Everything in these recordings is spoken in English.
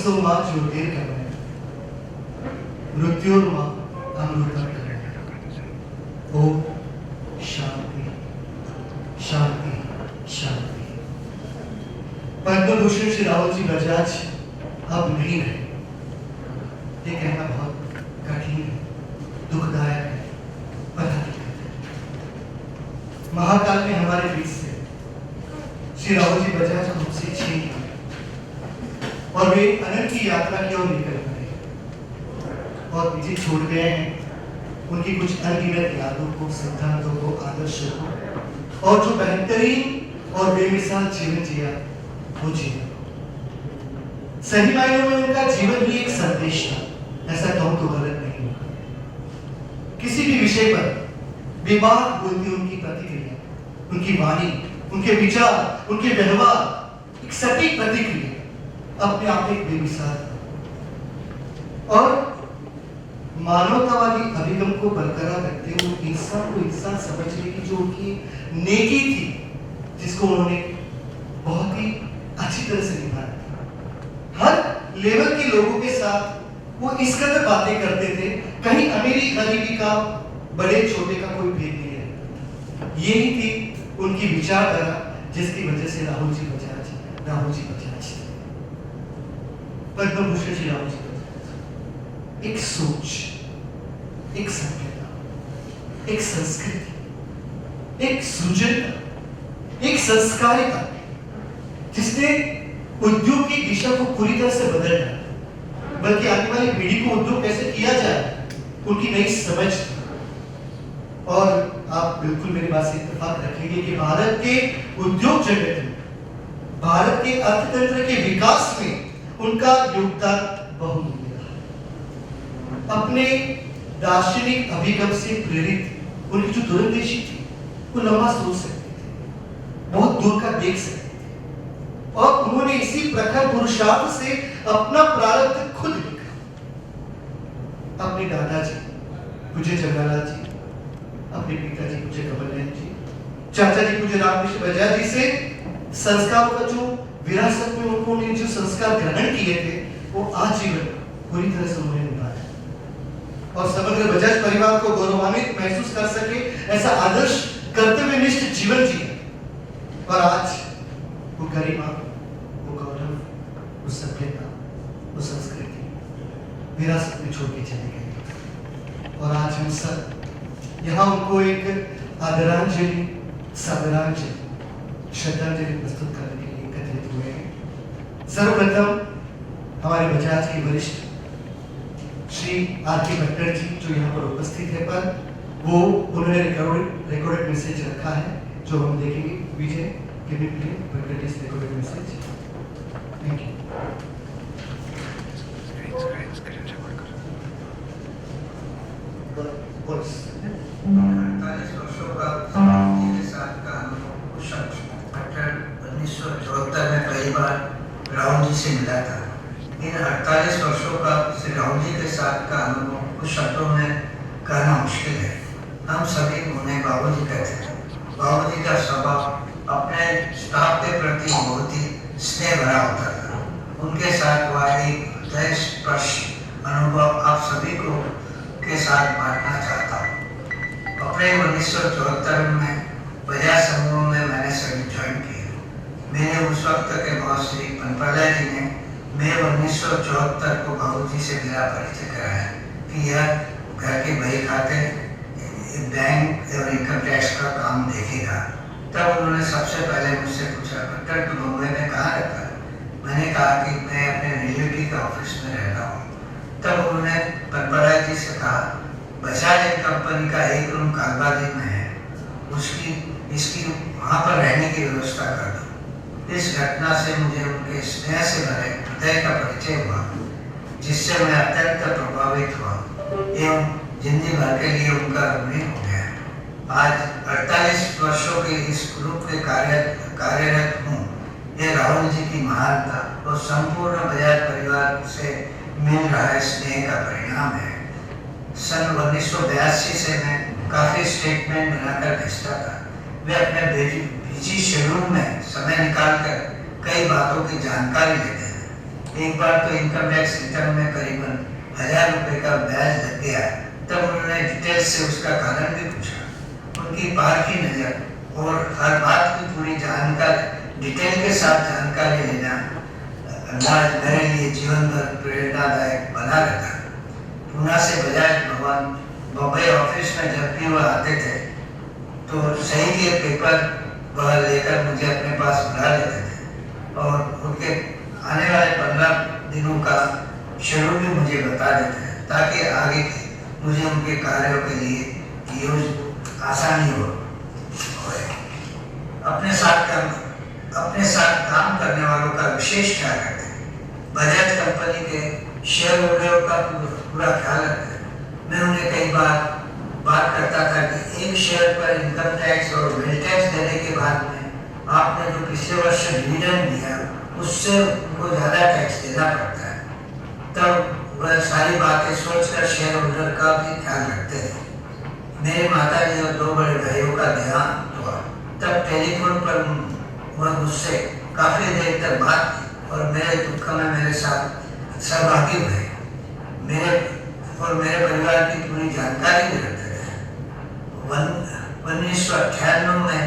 मनसो मां ज्योतिर्गमय मृत्युर्मा अमृतम ओम शांति शांति शांति। पद्म भूषण श्री राहुल जी बजाज अब नहीं रहे। ये कहना बहुत कठिन है, दुखदायक है, पदाधिकृत है। महाकाल में हमारे बीच से श्री राहुल जी बजाज हमसे छीन लिए और वे अनंत की यात्रा की ओर निकल पड़े और मुझे छोड़ गए हैं उनकी कुछ अनगिनत यादों को, सिद्धांतों को, आदर्शों को, और जो बेहतरीन और बेमिसाल जीवन जिया वो जीवन। सही मायनों में उनका जीवन ही एक संदेश था, ऐसा कहूं तो गलत नहीं होगा। किसी भी विषय पर बेबाक बोलती उनकी प्रतिक्रिया, उनकी वाणी, उनके विचार, उनके व्यवहार, एक सटीक प्रतिक्रिया अपने आप एक बेमिसाल था। और मानवतावादी अभिगम को बरकरार रखते हुए इंसान को इंसान समझने की जो उनकी नेकी थी, जिसको उन्होंने बहुत ही अच्छी तरह से निभाया था। हर लेवल के लोगों के साथ वो इस कदर बातें करते थे, कहीं अमीरी गरीबी का, बड़े छोटे का कोई भेद नहीं रहता। यही थी उनकी विचारधारा, जिसकी वजह से राहुल जी बजाज पद्म भूषण श्री राहुल जी बजाज एक सोच, एक सभ्यता, एक संस्कृति, एक सृजनता, एक संस्कारिता, जिसने उद्योग की दिशा को पूरी तरह से बदल दिया, बल्कि आने वाली पीढ़ी को उद्योग कैसे किया जाए उनकी नई समझ थी। और आप बिल्कुल मेरी बात से इत्तेफाक रखेंगे कि भारत के उद्योग जगत में, भारत के अर्थतंत्र के विकास में उनका योगदान बहुमूल्य रहा। अपने दार्शनिक अभिगम से प्रेरित उनकी जो दूरंदेशी थी, वो लंबा सोच सकते थे, बहुत दूर का देख सकते थे, और उन्होंने इसी प्रखर पुरुषार्थ से अपना प्रारब्ध खुद लिखा। अपने दादाजी पूज्य जगन्नाथ जी, अपने पिताजी पूज्य कमलनयन जी, चाचा जी पूज्य रामकृष्ण बजाज जी से संस्कारों का जो विरासत में उन्होंने जो संस्कार ग्रहण किए थे, वो आजीवन पूरी तरह से उन्होंने निभाया और समग्र बजाज परिवार को गौरवान्वित महसूस कर सके ऐसा आदर्श कर्तव्यनिष्ठ जीवन जिए। और आज वो गरिमा, वो गौरव, वो सभ्यता, वो संस्कृति विरासत में छोड़ के चले गए। और आज हम सब यहाँ उनको एक आदरांजलि, सादरांजलि, श्रद्धांजलि प्रस्तुत करने के लिए एकत्रित हुए हैं। सर्वप्रथम हमारे बजाज के वरिष्ठ श्री आर.के. भट्टर जी जो यहाँ पर उपस्थित है, पर वो उन्होंने रिकॉर्डेड मैसेज रखा है जो हम देखेंगे। Vijay, can you please present this recorded message? Thank you. 48 वर्षों का समाप्ति के साथ का अनुभव उस शख्स 1974 में पहली बार राहुल जी से मिला था। इन 48 वर्षों का श्री राहुल जी के साथ का अनुभव कुछ शब्दों में कहना मुश्किल है। हम सभी उन्हें बाबू जी कहते हैं। बाबू जी का स्वभाव अपने स्टाफ के प्रति बहुत ही स्नेह भरा होता था। उनके साथ हुआ एक हृदय स्पर्श अनुभव आप सभी को के साथ बांटना चाहता हूँ। अप्रैल 1974 में बजाज समूह में मैंने सभी ज्वाइन किया। मैंने उस वक्त के बॉस श्री पनपाला जी ने मई 1974 को बाबू जी से मेरा परिचय कराया कि यह घर के बही खाते, बैंक और इनकम टैक्स का काम देखेगा। तब उन्होंने सबसे पहले मुझसे पूछा, भट्टर तू मुंबई में कहाँ रहता है? मैंने कहा कि मैं अपने रिलेटिव के ऑफिस में रहता हूँ। तब उन्होंने पनपाला जी से कहा, बजाज कंपनी का एक रूम कालबाजी में है, इसकी वहाँ पर रहने की व्यवस्था कर दो। इस घटना से मुझे उनके स्नेह से भरे हृदय का परिचय हुआ, जिससे मैं अत्यंत प्रभावित हुआ एवं जिंदगी भर के लिए उनका ऋणी हो गया। आज 48 वर्षों के इस ग्रुप के कार्यरत हूँ। ये राहुल जी की महानता और संपूर्ण बजाज परिवार से मिल रहा स्नेह का परिणाम है। सन 1982 से मैं काफी स्टेटमेंट बनाकर भेजता था। वे अपने बिजी शेड्यूल में समय निकालकर कई बातों की जानकारी लेते हैं। एक बार तो इनकम टैक्स रिटर्न में करीबन 1000 रुपए का ब्याज लग गया। तब उन्होंने डिटेल से उसका कारण भी पूछा। उनकी पार की नजर और हर बात की पूरी जानकारी, डिटेल के साथ जानकारी लेना अंदाज मेरे लिए जीवन भर प्रेरणादायक बना रहता। पूना से बजाज भवन बम्बई ऑफिस में जब भी वह आते थे तो सही के पेपर वह लेकर मुझे अपने पास बुला लेते थे और उनके आने वाले 15 दिनों का शेड्यूल भी मुझे बता देते हैं ताकि आगे मुझे उनके कार्यों के लिए आसानी हो। अपने साथ काम करने वालों का विशेष ख्याल रखते हैं। बजाज कंपनी के शेयर होल्डरों का पूरा ख्याल रखते हैं। मैं उन्हें कई बार बात करता था कि एक शेयर पर इनकम टैक्स और वेल्थ टैक्स देने के बाद में आपने जो पिछले वर्ष डिविडेंड दिया उससे उनको ज़्यादा टैक्स देना पड़ता है। तब वह सारी बातें सोचकर शेयर होल्डर का भी ख्याल रखते थे। मेरे माताजी और 2 बड़े भाइयों का देहांत हुआ। तब टेलीफोन पर वह मुझसे काफ़ी देर तक बात की और मेरे दुख में मेरे साथ सहभागी हुए। मेरे परिवार की पूरी जानकारी भी रखते थे। 1998 में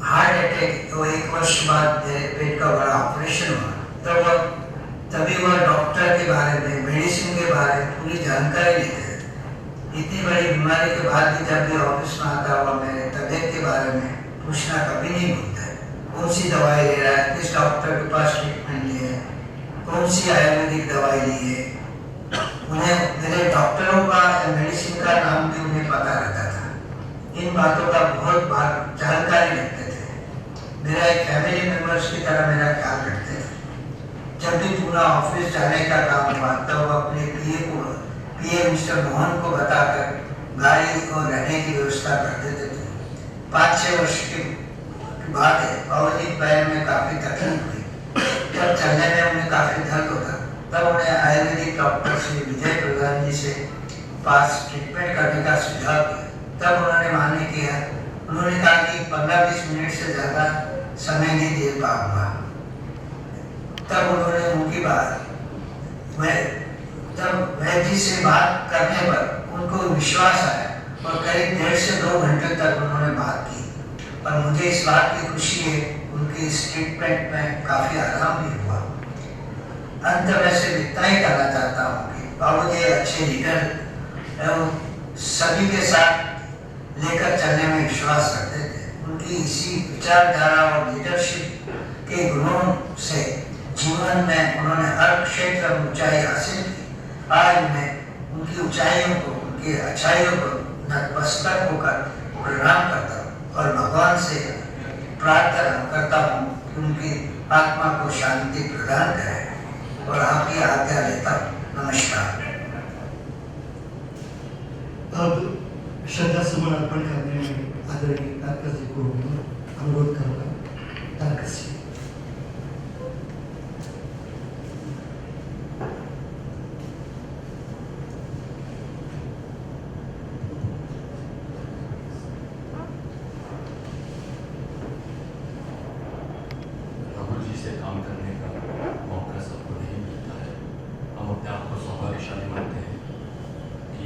हार्ट अटैक और 1 वर्ष बाद मेरे पेट का बड़ा ऑपरेशन हुआ। तभी वह डॉक्टर के बारे में, मेडिसिन के बारे में पूरी जानकारी लेते थे। इतनी बड़ी बीमारी के बाद भी जब भी ऑफिस में आता हुआ मेरे तबीयत के बारे में पूछना कभी नहीं भूलता है। कौन सी दवाई ले रहा है, किस डॉक्टर के पास ट्रीटमेंट लिए है, कौन सी आयुर्वेदिक दवाई ली है। उन्हें मेरे डॉक्टरों का या मेडिसिन का नाम भी उन्हें पता रहता था। इन बातों का बहुत बार जानकारी रखते थे। मेरा एक फैमिली मेंबर्स की तरह मेरा ख्याल रखते थे। जब भी पूरा ऑफिस जाने का काम हुआ तब वो अपने पीए मिस्टर मोहन को बताकर गाड़ी और रहने की व्यवस्था कर देते थे। 5-6 वर्ष के बाद बाबूजी पैर में काफ़ी तकलीफ हुई। जब चलने में उन्हें काफ़ी दर्द होता तब उन्हें आयुर्वेदिक डॉक्टर श्री विजय प्रधान जी से पास ट्रीटमेंट करने का सुझाव दिया। तब उन्होंने मान्य किया। उन्होंने कहा कि 15-20 मिनट से ज़्यादा समय नहीं दे पाऊंगा। तब उन्होंने उनकी बात वैद्य जी से बात करने पर उनको विश्वास आया और करीब 1.5 से 2 घंटे तक उन्होंने बात की। और मुझे इस बात की खुशी है उनकी इस ट्रीटमेंट में काफ़ी आराम भी हुआ। अंत में से इतना ही कहना चाहता हूँ कि बाबूजी अच्छे लीडर एवं सभी के साथ लेकर चलने में विश्वास करते थे। उनकी इसी विचारधारा और लीडरशिप के गुणों से जीवन में उन्होंने हर क्षेत्र में ऊंचाई हासिल की। आज मैं उनकी ऊंचाइयों को, उनकी अच्छाइयों को नतमस्तक होकर प्रणाम करता हूँ और भगवान से प्रार्थना करता हूँ कि उनकी आत्मा को शांति प्रदान करे और आपकी आज्ञा लेता हूँ। नमस्कार। अब श्रद्धा सुमन अर्पण करने में आदरणीय तारकस जी को अनुरोध करूँगा। तारकस जी। राहुल जी से काम करने का मौका सबको नहीं मिलता है। हम अपने आप को सौभाग्यशाली मानते हैं कि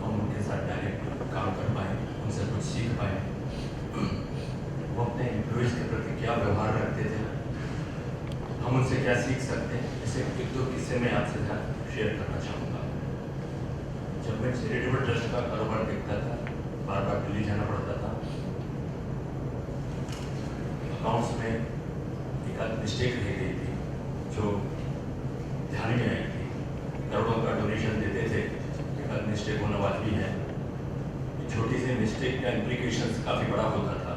हम उनके साथ डायरेक्ट काम कर पाए, उनसे कुछ सीख पाए। वो अपने एम्प्लॉयज़ के प्रति क्या व्यवहार रखते थे, हम उनसे क्या सीख सकते हैं, इसे 1-2 किस्से में आपसे शेयर करना चाहूँगा। जब मैं चैरिटेबल ट्रस्ट का कारोबार देखता था, बार बार दिल्ली जाना पड़ता था। अकाउंट्स में एक आध मिस्टेक रह गई थी जो ध्यान में आई थी। करोड़ों का डोनेशन देते थे, एक आध मिस्टेक होना वाजिब है। छोटी सी मिस्टेक का इम्प्लीकेशंस काफ़ी बड़ा होता था।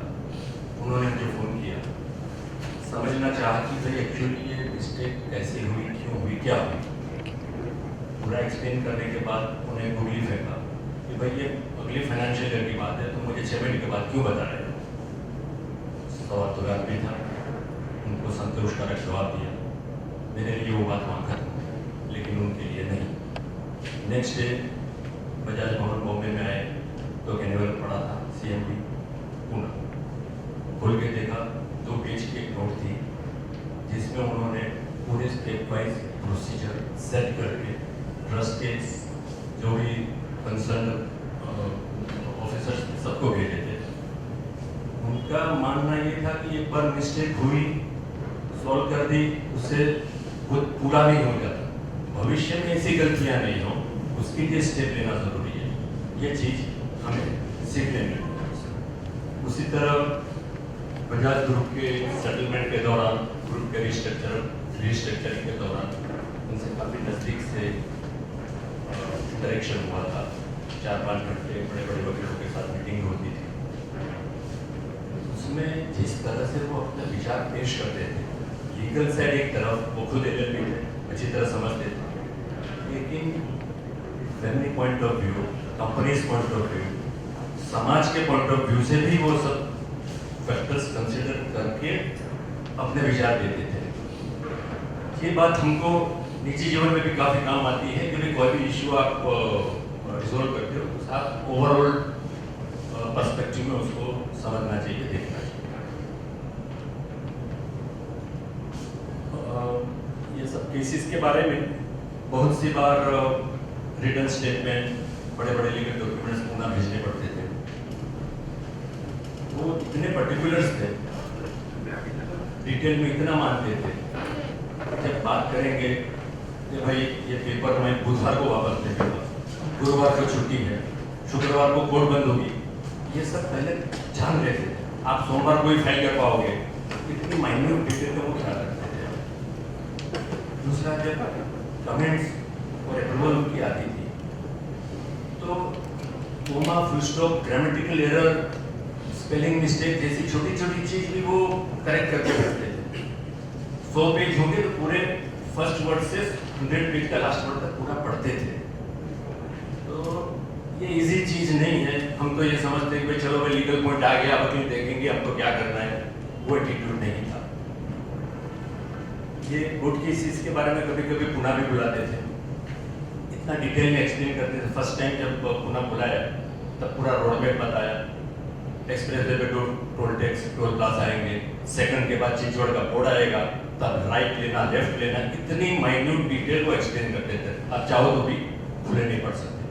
उन्होंने मुझे फ़ोन किया, समझना चाहा कि भाई एक्चुअली ये मिस्टेक कैसे हुई, क्यों हुई, क्या हुई। पूरा एक्सप्लेन करने के बाद उन्हें गूगली फेंका कि भाई ये अगले फाइनेंशियल ईयर की बात है, तो मुझे 6 महीने के बाद क्यों बता रहे हो। सवाल तो याद भी था, उनको संतोषकारक जवाब दिया। मेरे लिए वो बात वहाँ खत्म, लेकिन उनके लिए नहीं। नेक्स्ट डे बजाज भवन बॉम्बे में आए तो कैनिवल पड़ा था, CMD पूना। खोल के देखा 2 पेज की एक नोट थी जिसमें उन्होंने पूरे स्टेप वाइज प्रोसीजर सेट करके ट्रस्ट के जो भी कंसर्न ऑफिसर्स सबको भेजे थे। उनका मानना ये था कि एक बार मिस्टेक हुई, सॉल्व कर दी, उससे वो पूरा नहीं हो जाता। भविष्य में ऐसी गलतियां नहीं हो, उसके लिए स्टेप लेना जरूरी है। ये चीज हमें सीखने मिली। उसी तरह बजाज ग्रुप के सेटलमेंट के दौरान, ग्रुप के रिस्ट्रक्चरिंग के दौरान उनसे काफ़ी नज़दीक से इंटरेक्शन हुआ था। 4-5 घंटे बड़े बड़े वकीलों के साथ मीटिंग होती थी। उसमें जिस तरह से वो अपना विचार पेश करते थे, लीगल साइड एक तरफ, वो खुद एलएलबी थे, अच्छी तरह समझते थे, लेकिन family point of view, companies point of view, समाज के पॉइंट ऑफ व्यू से भी वो सब फैक्टर्स कंसिडर करके अपने विचार देते थे। ये बात हमको निजी जीवन में भी काफ़ी काम आती है कि कोई भी इश्यू आप रिजोल्व करते हो तो आप ओवरऑल पर्सपेक्टिव में उसको समझना चाहिए, देखना चाहिए। ये सब केसेस के बारे में बहुत सी बार रिटन स्टेटमेंट, बड़े बड़े लीगल डॉक्यूमेंट्स पुनः भेजने पड़ते थे। वो इतने पर्टिकुलर्स थे, डिटेल में इतना मानते थे, जब बात करेंगे कि भाई ये पेपर मैं बुधवार को वापस दे दूंगा, गुरुवार को छुट्टी है, शुक्रवार को कोर्ट बंद होगी, ये सब पहले जान लेते थे। आप सोमवार को ही फाइल कर पाओगे, इतनी माइन्यूट डिटेल का वो ख्याल रखते थे। दूसरा, जब कमेंट्स और अप्रूवल की आती थी तो comma, full stop, grammatical error, spelling mistake जैसी छोटी छोटी चीज भी वो करेक्ट करके रखते थे। 100 पेज होंगे तो पूरे फर्स्ट वर्ड से 100 पेज का लास्ट वर्ड तक पूरा पढ़ते थे। तो ये इजी चीज नहीं है। हम तो ये समझते हैं कि चलो भाई लीगल पॉइंट आ गया, वकील देखेंगे हमको क्या करना है, वो एटीट्यूड नहीं था। ये कोर्ट केसेस के बारे में कभी कभी पुनः भी बुलाते थे, इतना डिटेल में एक्सप्लेन करते थे। फर्स्ट टाइम जब पुनः बुलाया तब पूरा रोड मैप बताया, एक्सप्रेस वे पे टोल टैक्स, टोल प्लाजा आएंगे, सेकंड के बाद चिचवड़ का बोर्ड आएगा, तब राइट लेना, लेफ्ट लेना, इतनी माइन्यूट डिटेल को एक्सप्लेन करते थे। आप चाहो तो भी पूरे नहीं पढ़ सकते थे।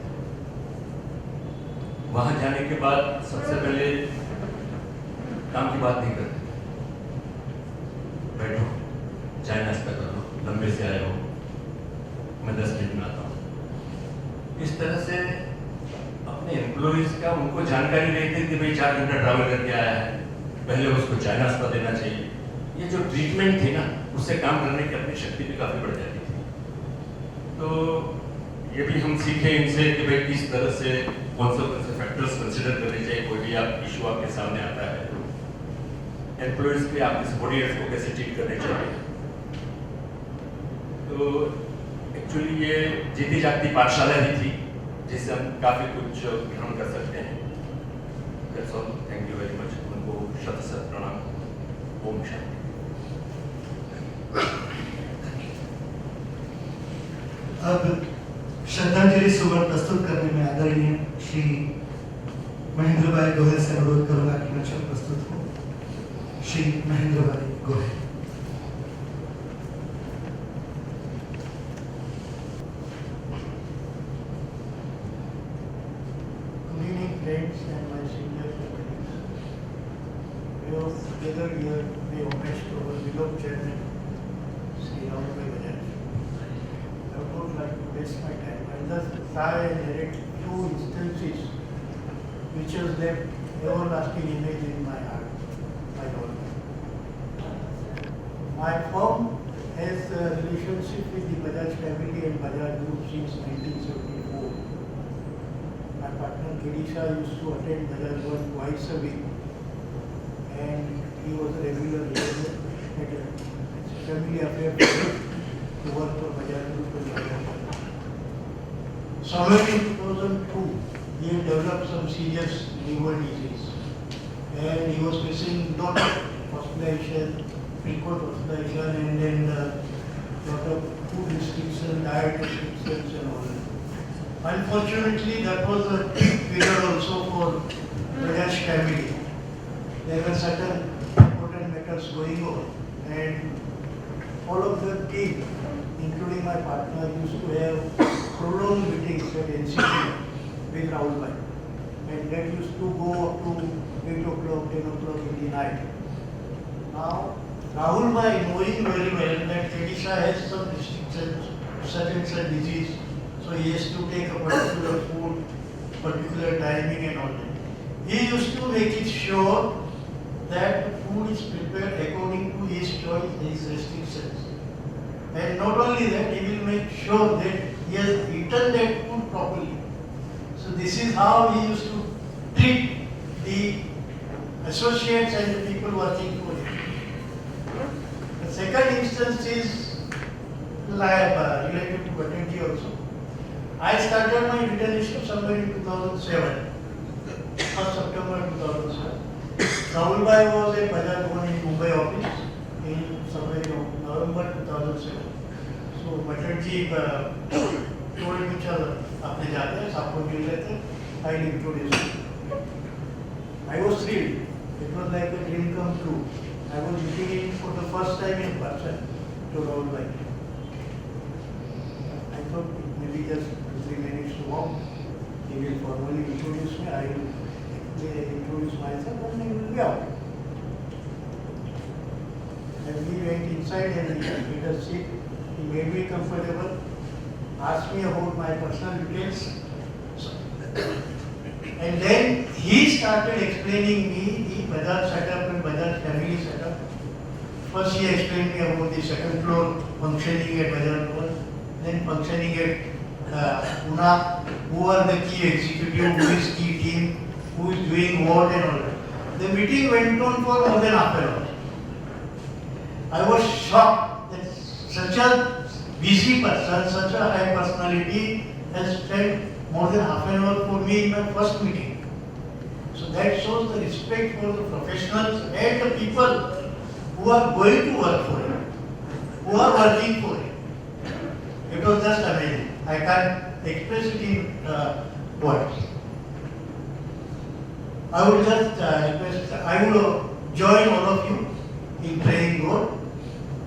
वहां जाने के बाद सबसे पहले काम की बात नहीं करते थे, बैठो, चाय नाश्ता कर लो, लंबे से आए हो, मैं 10 मिनट में आता हूँ। इस तरह से अपने एम्प्लॉइज का उनको जानकारी रहती थी कि भाई 4 घंटा ट्रैवल करके आया है, पहले उसको चाय नाश्ता देना चाहिए। ये जो ट्रीटमेंट थी ना, उससे काम करने की अपनी शक्ति भी काफ़ी बढ़ जाती थी। तो ये भी हम सीखे इनसे कि भाई किस तरह से कौन से फैक्टर्स कंसिडर करने चाहिए। कोई भी आप इशू आपके सामने आता है, एम्प्लॉइज के आपके सबॉर्डिनेट्स को कैसे ट्रीट करने चाहिए। तो एक्चुअली ये जीती जागती पाठशाला ही थी जिससे हम काफ़ी कुछ ग्रहण कर सकते हैं। That's all. Thank you very much. उनको शत शत प्रणाम। ओम शांति। अब श्रद्धांजलि सुमन प्रस्तुत करने में आदरणीय श्री महेंद्र भाई गोयल से अनुरोध करूंगा कि मंच पर प्रस्तुत हो। श्री महेंद्र भाई Goyal. Good evening, friends and my senior colleagues. We are together here to pay homage to our beloved chairman, Shri Rahul Bajaj. I would not like to waste my time. I'll just try and narrate two instances which has left everlasting image in my heart, my Lord. My firm has a relationship with the Bajaj family and Bajaj Group since 1974. My partner Girisha used to attend Bajaj World twice a week, and he was a regular listener at a family affair to work for Bajaj Group and Bajaj. Somewhere in 2002, he had developed some serious liver disease, and he was facing lot of hospitalization, frequent hospitalization, and then lot of food restrictions, diet restrictions, and all that. Unfortunately, that was a period also for Bajaj family. There were certain important matters going on, and all of them came including my partner, used to have prolonged meetings at NCT with Rahul Bhai. And that used to go up to 8 o'clock, 10 o'clock in the night. Now, Rahul Bhai, knowing very well that Odisha has some restrictions, such and such disease, so he has to take a particular food, particular timing and all that. He used to make it sure that the food is prepared according to his choice, his restrictions. And not only that, he will make sure that he has eaten that food properly. So this is how he used to treat the associates and the people working for him. The second instance is related to paternity also. I started my internship somewhere in 2007, 1st September 2007. Rahul Bhai was a Bajaj in Mumbai office in somewhere in November 2007. So Bajaj told me, "चल अपने जाते हैं, सबको मिल लेते हैं." I introduced him. I was thrilled. It was like a dream come true. I was meeting him for the first time in person to Rahul Bhai. I thought maybe just 2-3 minutes to walk. He will formally introduce me. I will introduce myself and he will be out. And we went inside and he made us sit. He made me comfortable, asked me about my personal details. And then he started explaining me the Bajaj setup and Bajaj family setup. First he explained me about the second floor functioning at Bajaj Bhavan, then functioning at Pune, who are the key executive, who is key team, who is doing what and all that. The meeting went on for more than half an hour. I was shocked that such a busy person, such a high personality has spent more than half an hour for me in my first meeting. So that shows the respect for the professionals and the people who are going to work for him, who are working for him. It was just amazing. I can't express it in words. I would just request, I would join all of you in praying God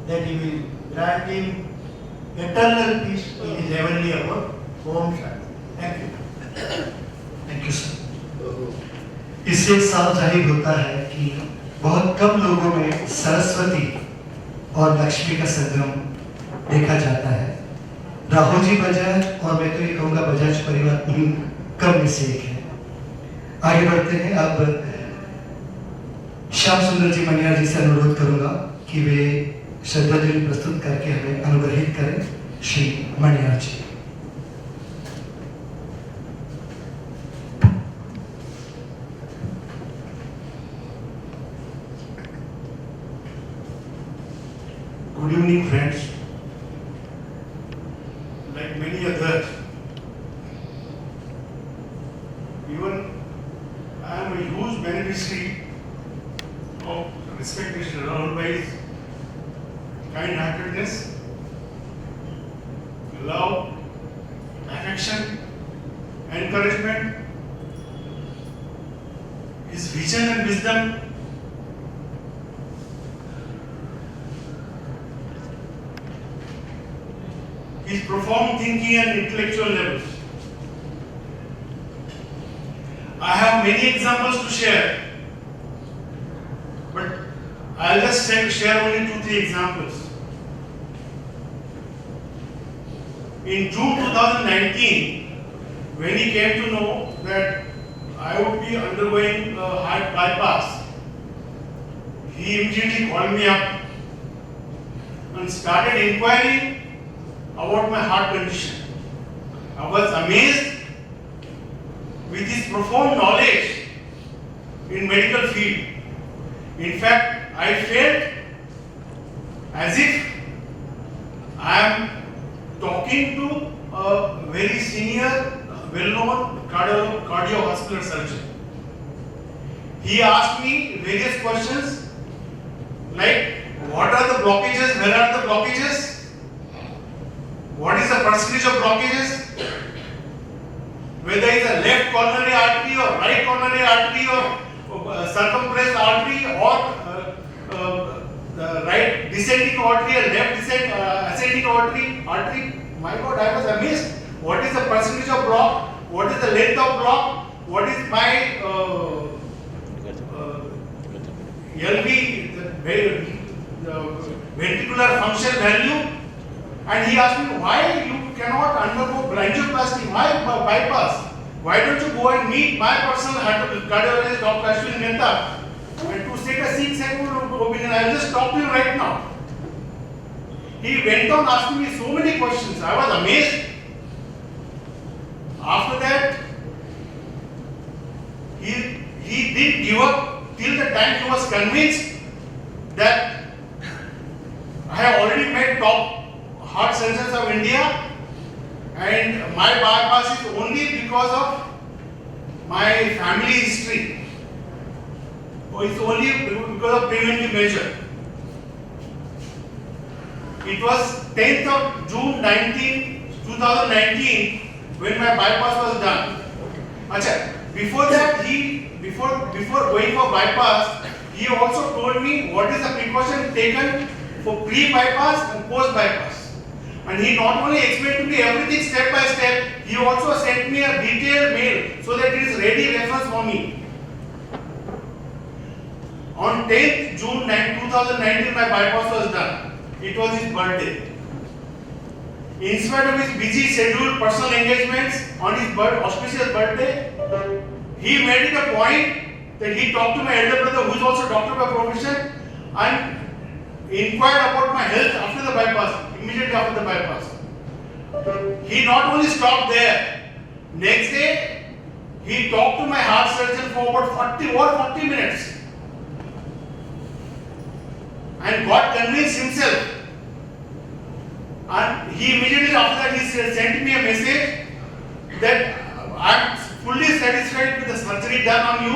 that He will grant him eternal peace in His heavenly abode. Om Shanti. Thank you. Thank you sir. इससे साफ जाहिर होता है कि बहुत कम लोगों में सरस्वती और लक्ष्मी का संगम देखा जाता है। राहुल जी बजाज और मैं तो ये कहूँगा बजाज परिवार इन कम में से एक है। आगे बढ़ते हैं। अब श्याम सुंदर जी मनियार जी से अनुरोध करूंगा कि वे श्रद्धांजलि प्रस्तुत करके हमें अनुग्रहित करें। श्री मनियार जी। Good evening, friends. Like many others, even I am a huge beneficiary of respected Rahul Bhai's kind-heartedness, love, affection, encouragement, his vision and wisdom. His profound thinking and intellectual levels. I have many examples to share, but I'll just share only 2-3 examples. In June 2019, when he came to know that I would be undergoing a heart bypass, he immediately called me up and started inquiring about my heart condition. I was amazed with his profound knowledge in medical field. In fact, I felt as if I am talking to a very senior, well-known cardiovascular surgeon. He asked me various questions like, what are the blockages, where are the blockages? What is the percentage of blockages? Whether it's a left coronary artery or right coronary artery or circumflex artery or the right descending artery and left ascending artery. My God, I was amazed. What is the percentage of block? What is the length of block? What is my LV, the ventricular function value? And he asked me, why you cannot undergo angioplasty? Why bypass? Why don't you go and meet my personal cardiologist, Dr. Ashwin Mehta, and to take a 6-second opinion? I will just talk to you right now. He went on asking me so many questions. I was amazed. After that, he didn't give up till the time he was convinced that I have already met top heart surgeons of India, and my bypass is only because of my family history. It's only because of preventive measure. It was 10th of June 2019 when my bypass was done. Achha, before that, before going for bypass, he also told me what is the precaution taken for pre-bypass and post-bypass. And he not only explained to me everything step by step, he also sent me a detailed mail so that it is ready reference for me. On 10th June 2019, my bypass was done. It was his birthday. In spite of his busy scheduled personal engagements on his auspicious birthday, he made it a point that he talked to my elder brother, who is also a doctor by profession, and inquired about my health after the bypass, immediately after the bypass. He not only stopped there, next day, he talked to my heart surgeon for about 40 minutes and got convinced himself. And he immediately after that he sent me a message that I am fully satisfied with the surgery done on you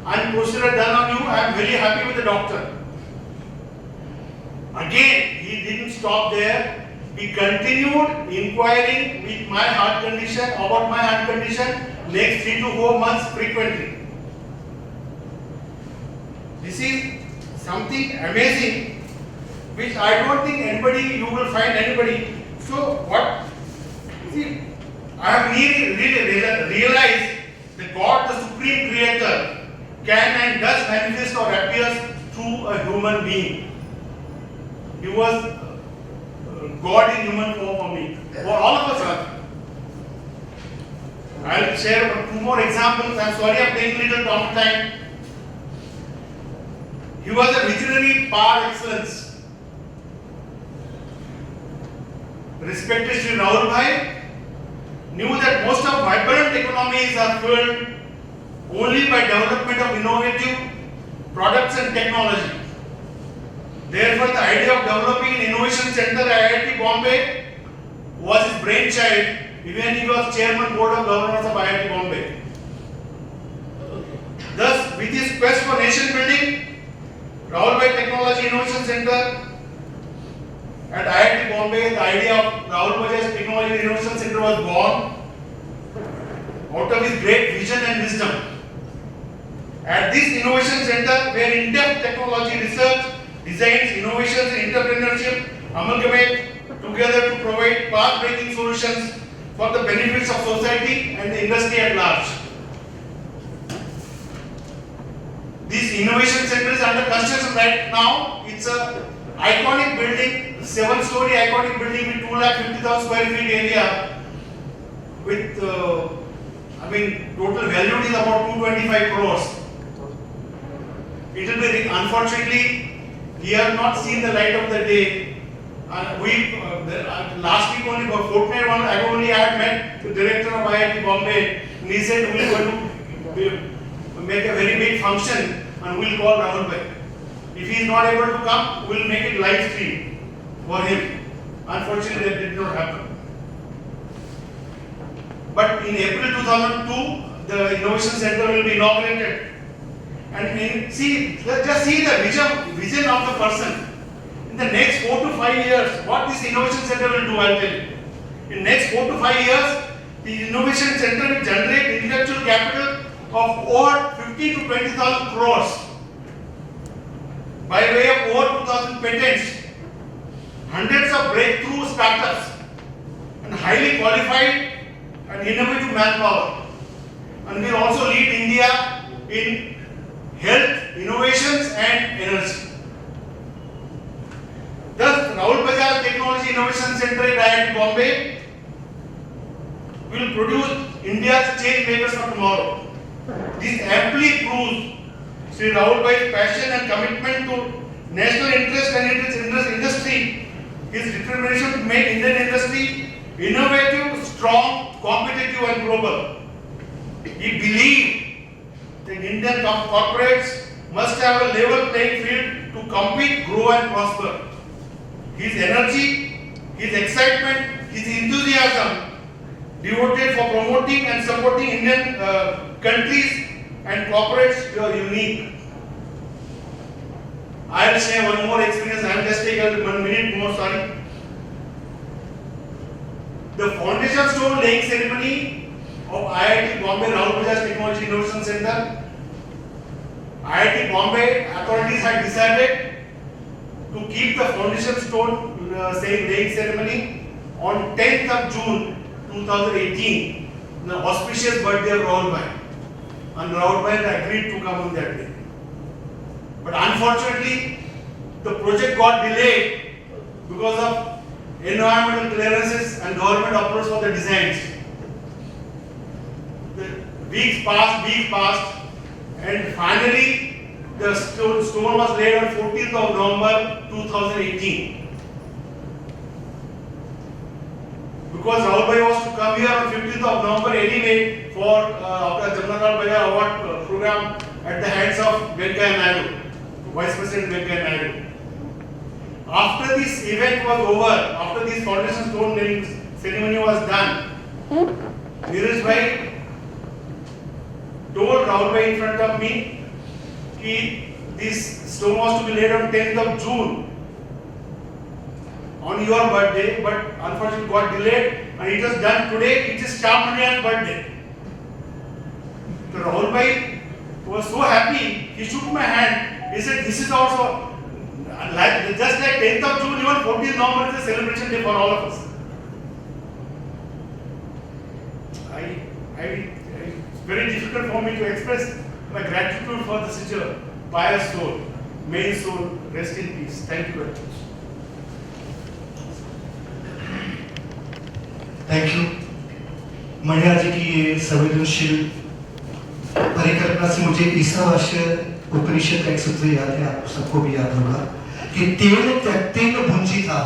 and procedure done on you. I am very happy with the doctor. Again, he didn't stop there. He continued inquiring with my heart condition, about my heart condition, next 3 to 4 months frequently. This is something amazing, which I don't think you will find anybody. So what? See, I have really realized that God, the Supreme Creator, can and does manifest or appears through a human being. He was God in human form for me, for all of us. I will share 2 more examples. I am sorry I am taking little time. He was a visionary par excellence. Respected Shri Rahul knew that most of vibrant economies are fueled only by development of innovative products and technology. Therefore, the idea of developing an innovation center at IIT Bombay was his brainchild, even he was chairman board of governors of IIT Bombay. Thus, with his quest for nation building, Rahul Technology Innovation Center at IIT Bombay, the idea of Rahul Bajaj Technology Innovation Center was born out of his great vision and wisdom. At this innovation center, where in-depth technology research, designs, innovations, and entrepreneurship amalgamate together to provide path-breaking solutions for the benefits of society and the industry at large. This innovation center is under construction right now. It's a iconic building, 7-story iconic building with 250,000 square feet area with, total value is about 225 crores. It will be, unfortunately, we have not seen the light of the day. Last week only, for fortnight, I only had met the director of IIT Bombay, and he said we are going to make a very big function and we will call Rahul Bhai. If he is not able to come, we will make it live stream for him. Unfortunately, that did not happen. But in April 2002, the Innovation Center will be inaugurated. And just see the vision of the person. In the next 4 to 5 years, what this Innovation Center will do, I will tell you. In next 4 to 5 years, the Innovation Center will generate intellectual capital of over 50 to 20,000 crores. by way of over 2,000 patents, hundreds of breakthrough startups, and highly qualified and innovative manpower. And we also lead India in health, innovations and energy. Thus, Rahul Bajaj Technology Innovation Center at IIT Bombay will produce India's change makers for tomorrow. This amply proves Shri Rahul Bhai's passion and commitment to national interest and its industry, his determination to make Indian industry innovative, strong, competitive and global. He believed that Indian corporates must have a level playing field to compete, grow and prosper. His energy, his excitement, his enthusiasm devoted for promoting and supporting Indian countries and corporates are unique. I will share one more experience. I will just take 1 minute more, sorry. The foundation stone laying ceremony of IIT Bombay Rahul Bajaj Technology Innovation Center. IIT Bombay authorities had decided to keep the foundation stone laying ceremony on 10th of June 2018, the auspicious birthday of Rahul Bhai. And Rahul Bhai agreed to come on that day. But unfortunately, the project got delayed because of environmental clearances and government approvals for the designs. The weeks passed, and finally the stone was laid on 14th of November 2018. Because Rahul Bhai was to come here on 15th of November anyway for the Jamnalar Bajaj Award program at the hands of Venkaiah Naidu, Vice President Venkaiah Naidu. After this event was over, after this foundation stone laying ceremony was done, Neeraj Bhai told Rahul Bhai in front of me that this stone was to be laid on 10th of June on your birthday, but unfortunately got delayed and it was done today. It is Chamanya's birthday. So Rahul Bhai was so happy, he shook my hand. He said, this is also just like 10th of June, even 14th November is a celebration day for all of us. It's very difficult for me to express my gratitude for such a pious soul. May his soul rest in peace. Thank you very much. Thank you Maniya ji की ये संवेदनशील परिकल्पना से मुझे ईसावास्य उपनिषद का एक सूत्र याद है, आप सबको भी याद होगा कि तेन त्यक्तेन भुंजिता,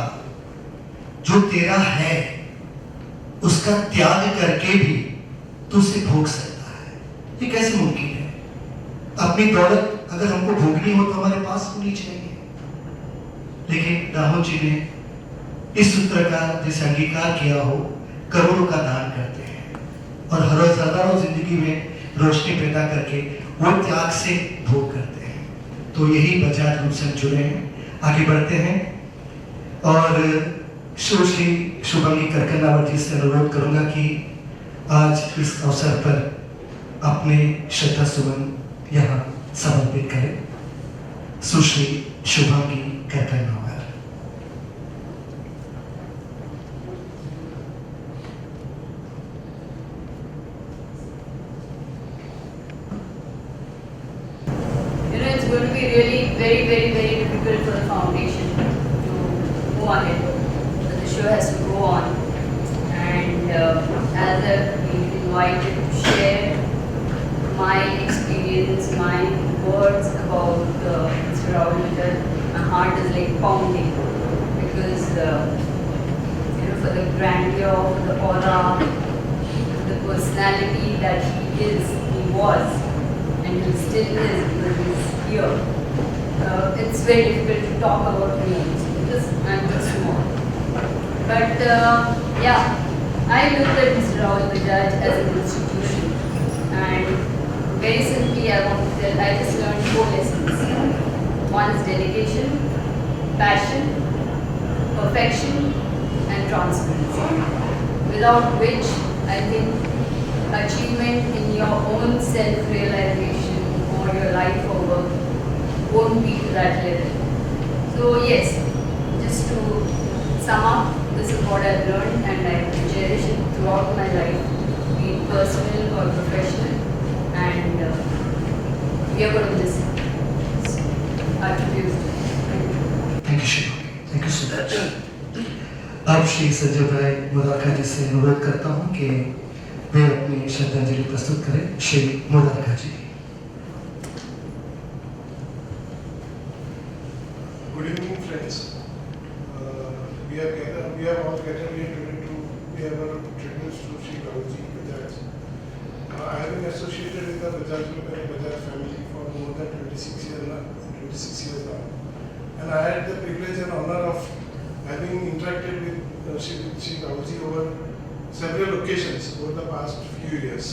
जो तेरा है उसका त्याग करके भी तू उसे भोग सकता है। ये कैसे मुमकिन है? अपनी दौलत अगर हमको भोगनी हो तो हमारे पास होनी चाहिए, लेकिन राहुल जी ने इस सूत्र का जैसे अंगीकार किया हो, करोड़ों का दान करते हैं और हर रोज हजारों जिंदगी में रोशनी पैदा करके वो त्याग से भोग करते हैं। तो यही बजाज ग्रुप से जुड़े हैं, आगे बढ़ते हैं और श्री शुभंगी करकनावत जी से अनुरोध करूंगा कि आज इस अवसर पर अपने श्रद्धा सुमन यहाँ समर्पित करें। सुश्री Shubhangi करकनावत। Going to be really very difficult for the foundation to move ahead. But the show has to go on, and as I've been invited to share my experience, my words about Mr. Rahul Bajaj, my heart is like pounding because for the grandeur, for the aura, for the personality that he was, and he still is because he's here. It's very difficult to talk about me because I'm just small. But I looked at Mr. Rahul Bajaj as an institution, and very simply I want to tell, I just learned 4 lessons. One is dedication, passion, perfection and transparency, without which I think achievement in your own self-realization or your life or work won't be to that level. So yes, just to sum up, this is what I've learned and I will cherish it throughout my life, be it personal or professional, and we are going to miss it. So, I produce it. Thank you Shri, thank you so much. अब श्री संजय भाई मुदारका जी से अनुरोध करता हूँ कि वे अपनी श्रद्धांजलि प्रस्तुत करें। श्री मुदारका जी। Good evening, friends. We have all gathered here today to pay our tributes to Shri Rahul Bajaj. I have been associated with the Bajaj family for more than 26 years now. And I had the privilege and honor of having interacted with Shri Rahul over several occasions over the past few years.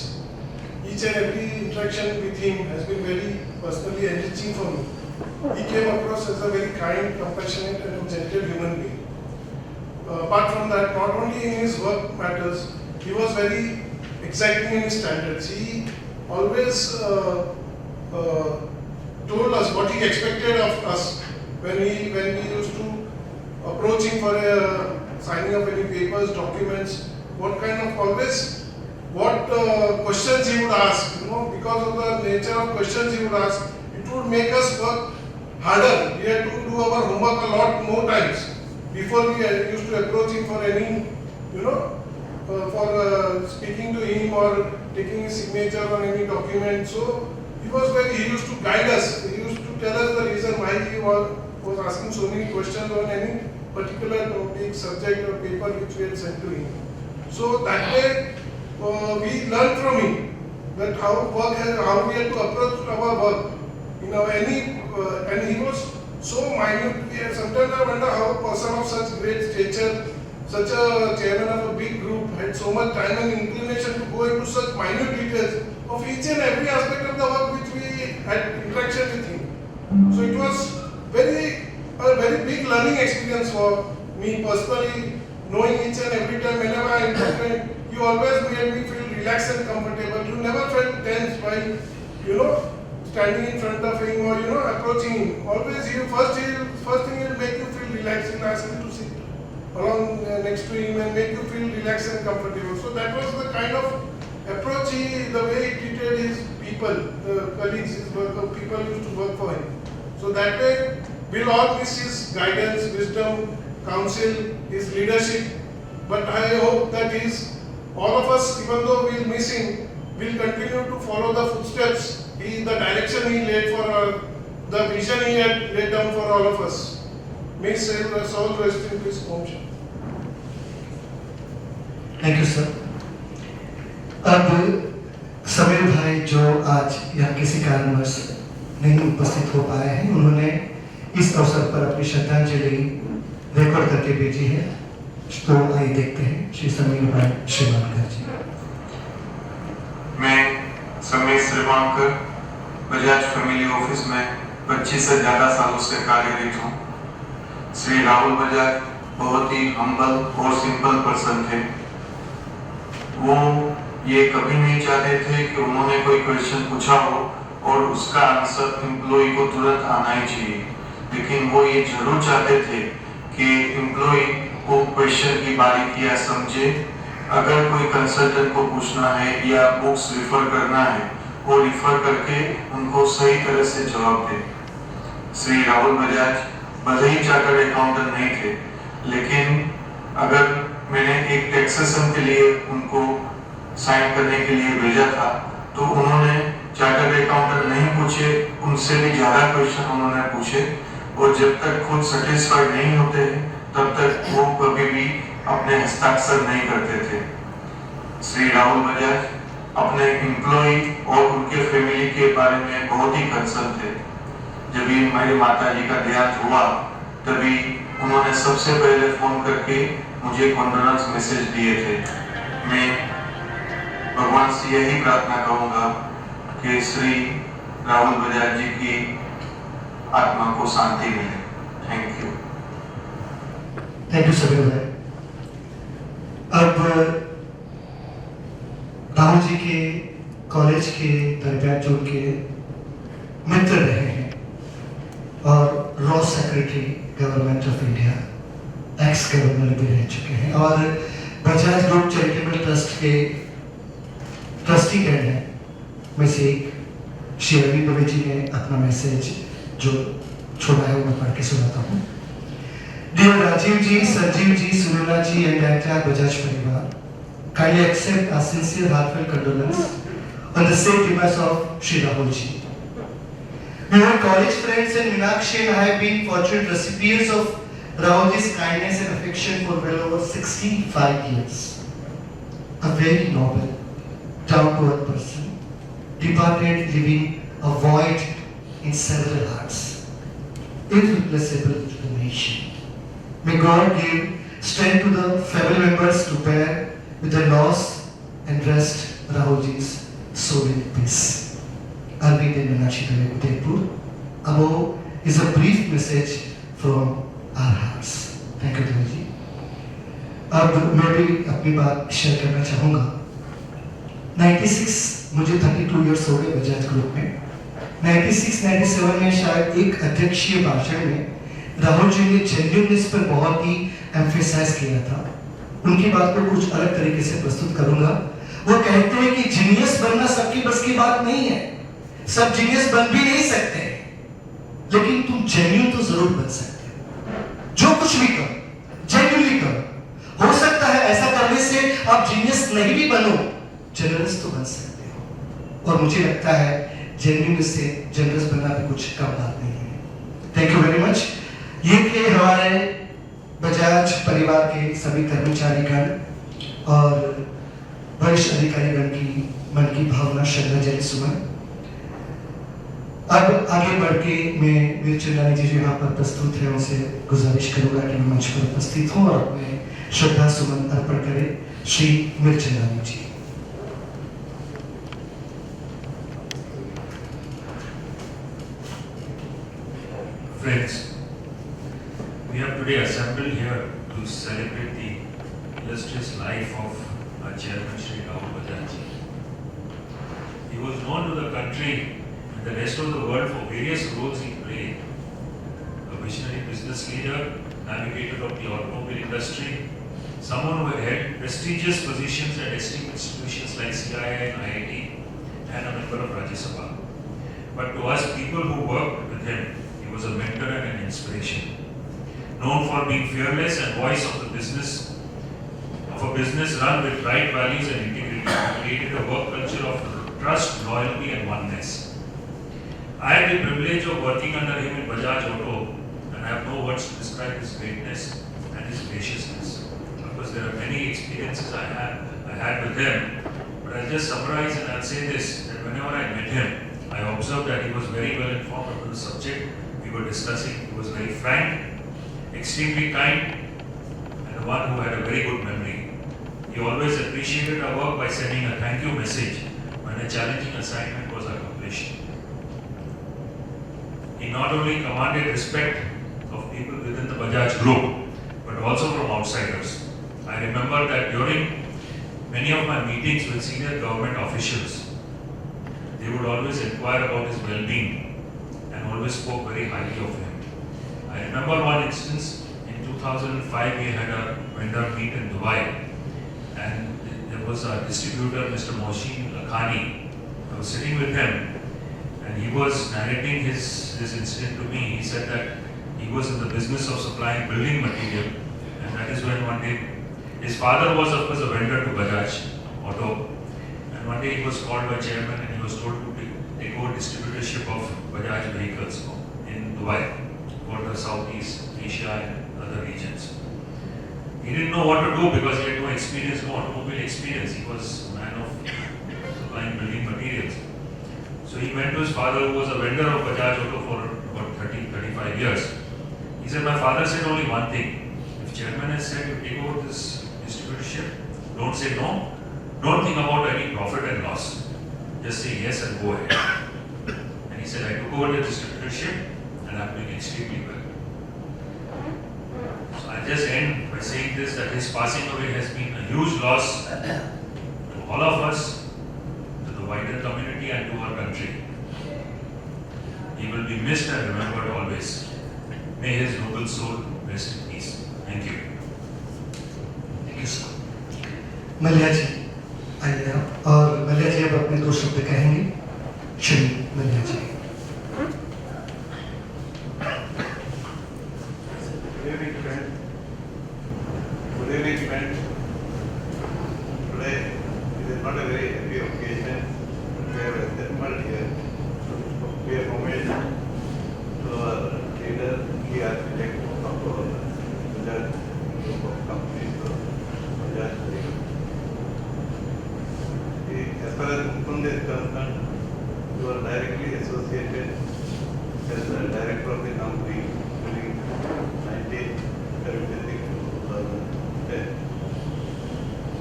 Each and every interaction with him has been very personally enriching for me. He came across as a very kind, compassionate and gentle human being. Apart from that, not only in his work matters, he was very exacting in his standards. He always told us what he expected of us when we used to approach him for signing of any papers, documents, what questions he would ask. Because of the nature of questions he would ask, it would make us work harder. We had to do our homework a lot more times before we used to approach him for any, for speaking to him or taking his signature on any document. So he used to guide us. He used to tell us the reason why he was asking so many questions on any particular topic, subject or paper which we had sent to him. So that way we learned from him that how we had to approach our work. And he was so minute. Sometimes I wonder how a person of such great stature, such a chairman of a big group, had so much time and inclination to go into such minute details of each and every aspect of the work which we had interaction with him. So it was a very big learning experience for me personally, knowing each and every time whenever I interacted, you always made me feel relaxed and comfortable. You never felt tense while, standing in front of him or, approaching him. Always first thing he'll make you feel relaxed. He'll ask you to sit along next to him and make you feel relaxed and comfortable. So that was the kind of approach the way he treated his people, the colleagues, his people used to work for him. So that way, we'll all miss his guidance, wisdom, counsel, his leadership. But I hope that all of us, even though we'll miss him, will continue to follow the footsteps, the direction he laid for the vision he had laid down for all of us. May his soul rest in peace. Om Shanti. Thank you sir. अब समीर भाई जो आज यहाँ किसी कारणवश नहीं उपस्थित हो पाए हैं, उन्होंने इस अवसर पर अपनी श्रद्धांजलि रिकॉर्ड करके भेजी है। तो आइए देखते हैं श्री समीर भाई श्रीमानकर जी। मैं समीर श्रीमानकर बजाज फैमिली ऑफिस में 25 से ज़्यादा सालों से कार्यरत हूँ। श्री राहुल बजाज बहुत ही हम्बल और सिंपल पर्सन थे। वो ये कभी नहीं चाहते थे कि उन्होंने कोई क्वेश्चन पूछा हो और उसका आंसर एम्प्लॉय को तुरंत आना ही चाहिए, लेकिन वो ये जरूर चाहते थे कि एम्प्लॉय को क्वेश्चन की बारीकियां समझे। अगर कोई कंसल्टेंट को पूछना है या बुक्स रिफर करना है, वो रिफर करके उनको सही तरह से जवाब दे। श्री राहुल बजाज भले ही चार्टर्ड अकाउंटेंट नहीं थे, लेकिन अगर मैंने एक टैक्सेशन के लिए उनको साइन करने के लिए भेजा था, तो उन्होंने चार्टर्ड अकाउंटेंट नहीं पूछे, उनसे भी ज़्यादा क्वेश्चन उन्होंने पूछे, और जब तक खुद सेटिस्फाइड नहीं होते तब तक वो कभी भी अपने हस्ताक्षर नहीं करते थे। श्री राहुल बजाज अपने एम्प्लॉय और उनके फैमिली के बारे में बहुत ही कंसर्न थे। जब भी मेरी माता जी का देहांत हुआ, तभी उन्होंने सबसे पहले फोन करके मुझे कॉन्डोलेंस मैसेज दिए थे। मैं भगवान से यही प्रार्थना करूंगा कि श्री राहुल बजाज जी की आत्मा को शांति मिले। Thank you. Thank you Sameer भाई। अब राहुल जी के कॉलेज के दरमियान जो उनके मित्र रहे हैं, secretary government of India, x governor भी रह चुके हैं और बजाज ग्रुप चैरिटेबल ट्रस्ट के ट्रस्टी गण हैं में से एक श्री अरविंद जी ने अपना मैसेज जो छोड़ा है वो मैं पढ़ के सुनाता हूँ। Dear Rajiv ji, Sanjeev ji, Sunila ji and entire Bajaj परिवार, kindly accept our sincere heartfelt condolence on the safe demise of Shri Rahul ji. We were college friends and Meenakshi and I have been fortunate recipients of Rahul ji's kindness and affection for well over 65 years. A very noble, down-to-earth person, departed leaving a void in several hearts, irreplaceable to the nation. May God give strength to the family members to bear with the loss and rest Rahul ji's soul in peace. Arvind and Meenakshi Udaipur. Above is a brief message from our hearts. Thank you, Devi ji. अब मैं भी अपनी बात share करना चाहूँगा। 96 मुझे 32 years हो गए बजाज ग्रुप में। 96-97 में शायद एक अध्यक्षीय भाषण में राहुल जी ने जेन्युइननेस पर बहुत ही एम्फेसाइज किया था। उनकी बात को कुछ अलग तरीके से प्रस्तुत करूंगा। वो कहते हैं कि जीनियस बनना सबकी बस की बात नहीं है, सब जीनियस बन भी नहीं सकते, लेकिन तुम जेन्युइन तो जरूर बन सकते हो। जो कुछ भी करो जेन्युइनली करो। हो सकता है ऐसा करने से आप जीनियस नहीं भी बनो, जनरस तो बन सकते हो। और मुझे लगता है जेन्युइन से जनरस बनना भी कुछ कम बात नहीं है। Thank you very much. ये थे हमारे बजाज परिवार के सभी कर्मचारीगण और वरिष्ठ अधिकारीगण की मन की भावना, श्रद्धांजलि सुमन। अब आगे बढ़ के मैं वीर चंदानी जी जो यहाँ पर प्रस्तुत है उनसे गुजारिश करूंगा कि मैं मंच पर उपस्थित हूँ और अपने श्रद्धा सुमन अर्पण करें। श्री वीर चंदानी जी। Friends, we have today assembled here to celebrate the illustrious life of our chairman Shri Rahul Bajaj. He was known to the country and the rest of the world for various roles he played. A visionary business leader, navigator of the automobile industry, someone who held prestigious positions at esteemed institutions like CIA and IIT, and a member of Rajya Sabha. But to us people who worked with him, he was a mentor and an inspiration. Known for being fearless and voice of a business run with right values and integrity, he created a work culture of trust, loyalty and oneness. I had the privilege of working under him in Bajaj Auto and I have no words to describe his greatness and his graciousness. Of course, there are many experiences I had with him, but I'll just summarize and I'll say this, that whenever I met him, I observed that he was very well informed about the subject we were discussing. He was very frank, extremely kind, and one who had a very good memory. He always appreciated our work by sending a thank you message when a challenging assignment was accomplished. He not only commanded respect of people within the Bajaj group, but also from outsiders. I remember that during many of my meetings with senior government officials, they would always inquire about his well-being and always spoke very highly of him. I remember one instance in 2005 we had a vendor meet in Dubai and there was a distributor, Mr. Mohsin Lakhani. I was sitting with him and he was narrating his incident to me. He said that he was in the business of supplying building material and that is when one day his father was of course a vendor to Bajaj Auto. One day he was called by chairman and he was told to take over distributorship of Bajaj vehicles in Dubai for the Southeast Asia and other regions. He didn't know what to do because he had no experience, no automobile experience. He was a man of supplying building materials. So he went to his father who was a vendor of Bajaj Auto for about 30-35 years. He said, my father said only one thing. If chairman has said you take over this distributorship, don't say no. Don't think about any profit and loss. Just say yes and go ahead. And he said, I took over the distributorship and I'm doing extremely well. So I'll just end by saying this, that his passing away has been a huge loss to all of us, to the wider community and to our country. He will be missed and remembered always. May his noble soul rest in peace. Thank you. Thank you sir. Mallya ji आइए आप, और मल्या जी अब अपने 2 शब्द कहेंगे। श्री मल्या जी। Good evening, friends. Good evening, friends. Today is not a very happy occasion. We have assembled here to pay homage to our leader, key architect of our Bajaj group of companies, Bajaj. As far as Mukund is concerned, you are directly associated as the director of the company during 1976 to 2010.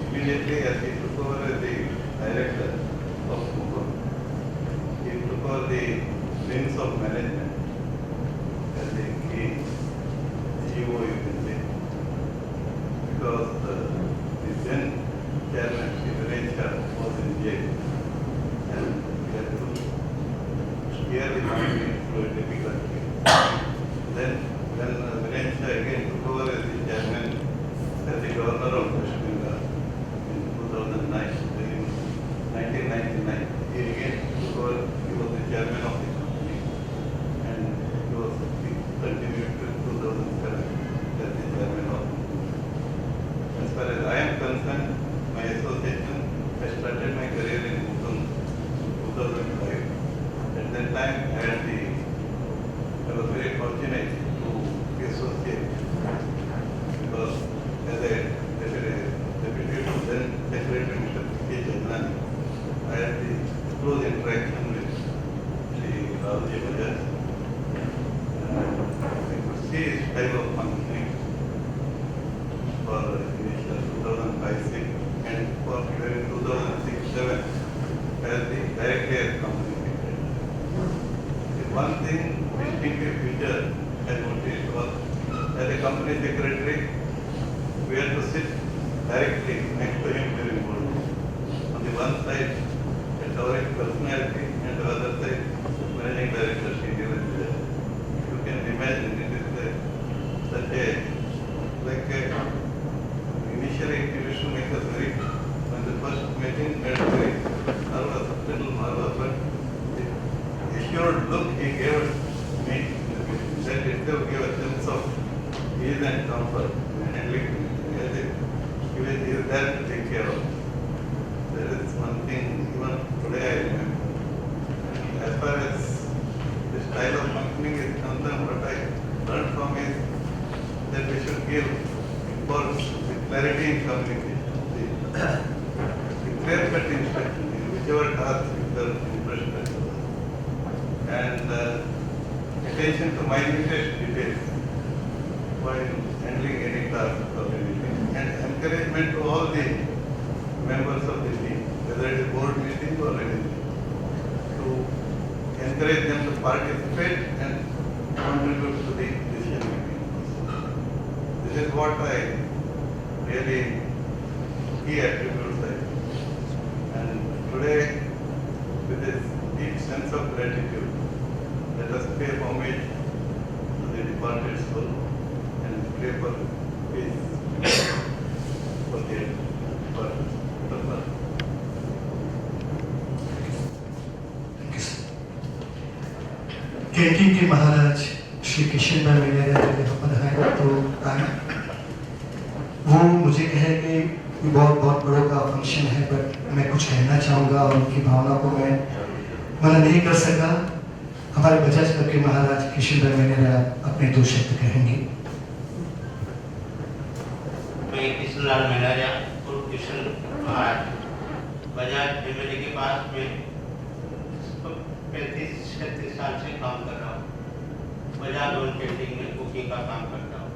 Immediately as he took over as the director of Mumbai, he took over the reins of management as the key CEO, you can say, because the then chairman, Shri, was in jail, and he had to steer the company through a difficult phase. Then when Viren again took over as the chairman, as the governor of West Bengal in 2009, in 1999, he again took over, he was the chairman of the company, and he continued till 2007 as the chairman of the company. As far as I am concerned, my association, I started my career in Mumbai in 2005. At that time, I was very fortunate to be associated because as a deputy to then Secretary Mr. K. Jadnani, I had the close interaction with Shri Rahul Bajaj. I could see his type of functioning for initial 2005-06 and for during 2006-07 as the director of company secretary. The one thing distinctive feature I noticed was as a company secretary, we had to sit directly next to him during board meeting. On the one side, a towering personality, and the other side, managing director Shri. You can imagine it is such a initially it used to make us very, when the first meeting felt very nervous, little nervous, but the assured look he gave me, that itself gave a sense of ease and comfort in handling me. He is there to take care of. There is one thing, even today I remember. As far as the style of functioning is concerned, what I learned from is that we should give importance with clarity in communication. The clear-cut instruction in whichever task you are interested in. And attention to minutest details while handling any task or anything. And encouragement to all the members of the team, whether it is board meeting or anything, to encourage them to participate and contribute to the decision making. This is what I really key attributes I think. And today, with this deep sense of gratitude, let us pay homage to the departed soul and pray for peace for the purpose. Thank you sir. Canteen के महाराज श्री किशन भाई मेरे यहाँ पर आए तो आए, वो मुझे कहे कि बहुत बड़ों का फंक्शन है, बट मैं कुछ कहना चाहूँगा और उनकी भावना को मैं मना नहीं कर सका। हमारे बजाज क्लब के महाराज किशन भाई मेरे अपने 2 शब्द कहेंगे। मैं किशनलाल मेहराजा और किशन महाराज बजाज फैमिली के पास में 35-36 साल से काम कर रहा हूँ। बजाज लोन पेंटिंग में कुकिंग का काम करता हूँ।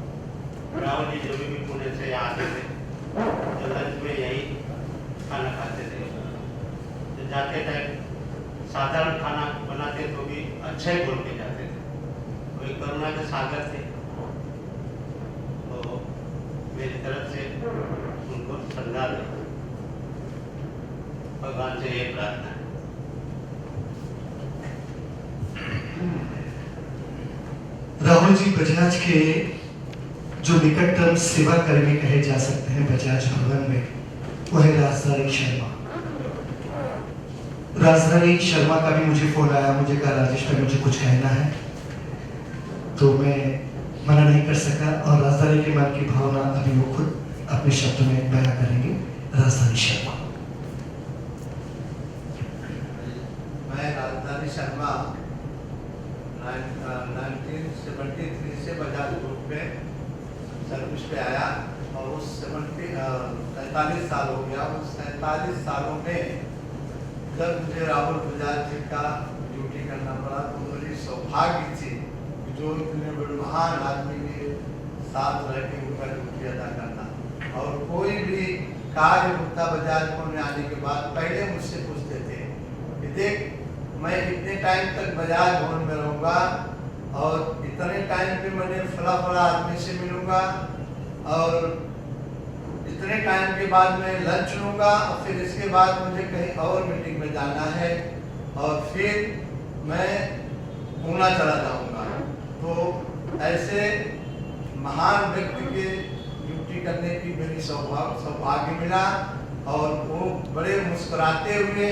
राहुल जी जब भी पुणे से आते थे तो लंच में यही खाना खाते थे। तो जाते टाइम साधारण खाना बनाते तो भी अच्छा ही बोल के जाते थे। वो करुणा के सागर थे। तो मेरी तरफ से उनको श्रद्धा दे, भगवान से ये प्रार्थना है। राहुल राहुल जी बजाज के जो निकटतम सेवा कर्मी कहे जा सकते हैं बजाज भवन में, वो है राजधानी शर्मा। राजधानी शर्मा का भी मुझे फोन आया, मुझे कहा राजेश भाई मुझे कुछ कहना है, तो मैं मना नहीं कर सका और राजधानी के मन की भावना अभी वो खुद अपने शब्दों में बयां करेंगे। राजधानी शर्मा। मैं राजधानी शर्मा 1973 से बजाज ग्रुप में सर्विस पे आया और उस 43 साल हो गया। उस 43 सालों में जब मुझे राहुल बजाज जी का ड्यूटी करना पड़ा तो मेरी सौभाग्य थी जो इतने बड़े महान आदमी के साथ रह के उनका ड्यूटी अदा करना। और कोई भी कार्य होता बजाज भवन में आने के बाद पहले मुझसे पूछते थे कि देख मैं इतने टाइम तक बजाज भवन में रहूँगा और इतने टाइम पे मैंने फला फला आदमी से मिलूँगा और इतने टाइम के बाद मैं लंच लूँगा और फिर इसके बाद मुझे कहीं और मीटिंग में जाना है और फिर मैं पूना चला जाऊँगा। तो ऐसे महान व्यक्ति के ड्यूटी करने की मेरी सौभाग्य मिला और वो बड़े मुस्कुराते हुए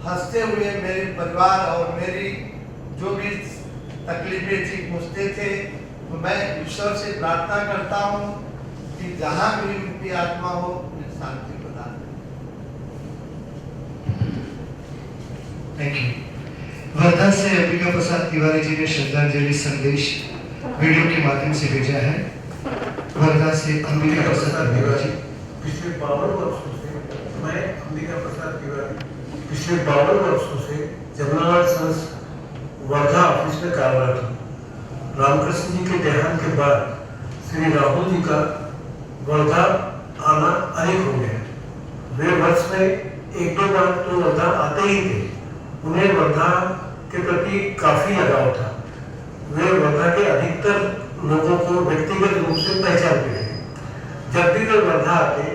हंसते हुए मेरे परिवार और मेरी जो भी तकलीफें थी पूछते थे। तो मैं ईश्वर से प्रार्थना करता हूँ कि जहाँ भी उनकी आत्मा हो उन्हें शांति प्रदान करें। Thank you. वर्धा से अंबिका प्रसाद तिवारी जी ने श्रद्धांजलि संदेश वीडियो के माध्यम से भेजा है। वर्धा से अंबिका प्रसाद तिवारी जी। पिछले 52 वर्षों से मैं अंबिका प्रसाद तिवारी पिछले 52 वर्षों से जनरल संस वर्धा ऑफिस में कार्यरत हूँ। रामकृष्ण जी के देहांत के बाद श्री राहुल जी का वर्धा आना अनेक हो गया। वे वर्ष में 1-2 बार तो वर्धा आते ही थे। उन्हें वर्धा के प्रति काफी लगाव था। वे वर्धा के अधिकतर लोगों को व्यक्तिगत रूप से पहचानते थे। जब भी वे वर्धा आते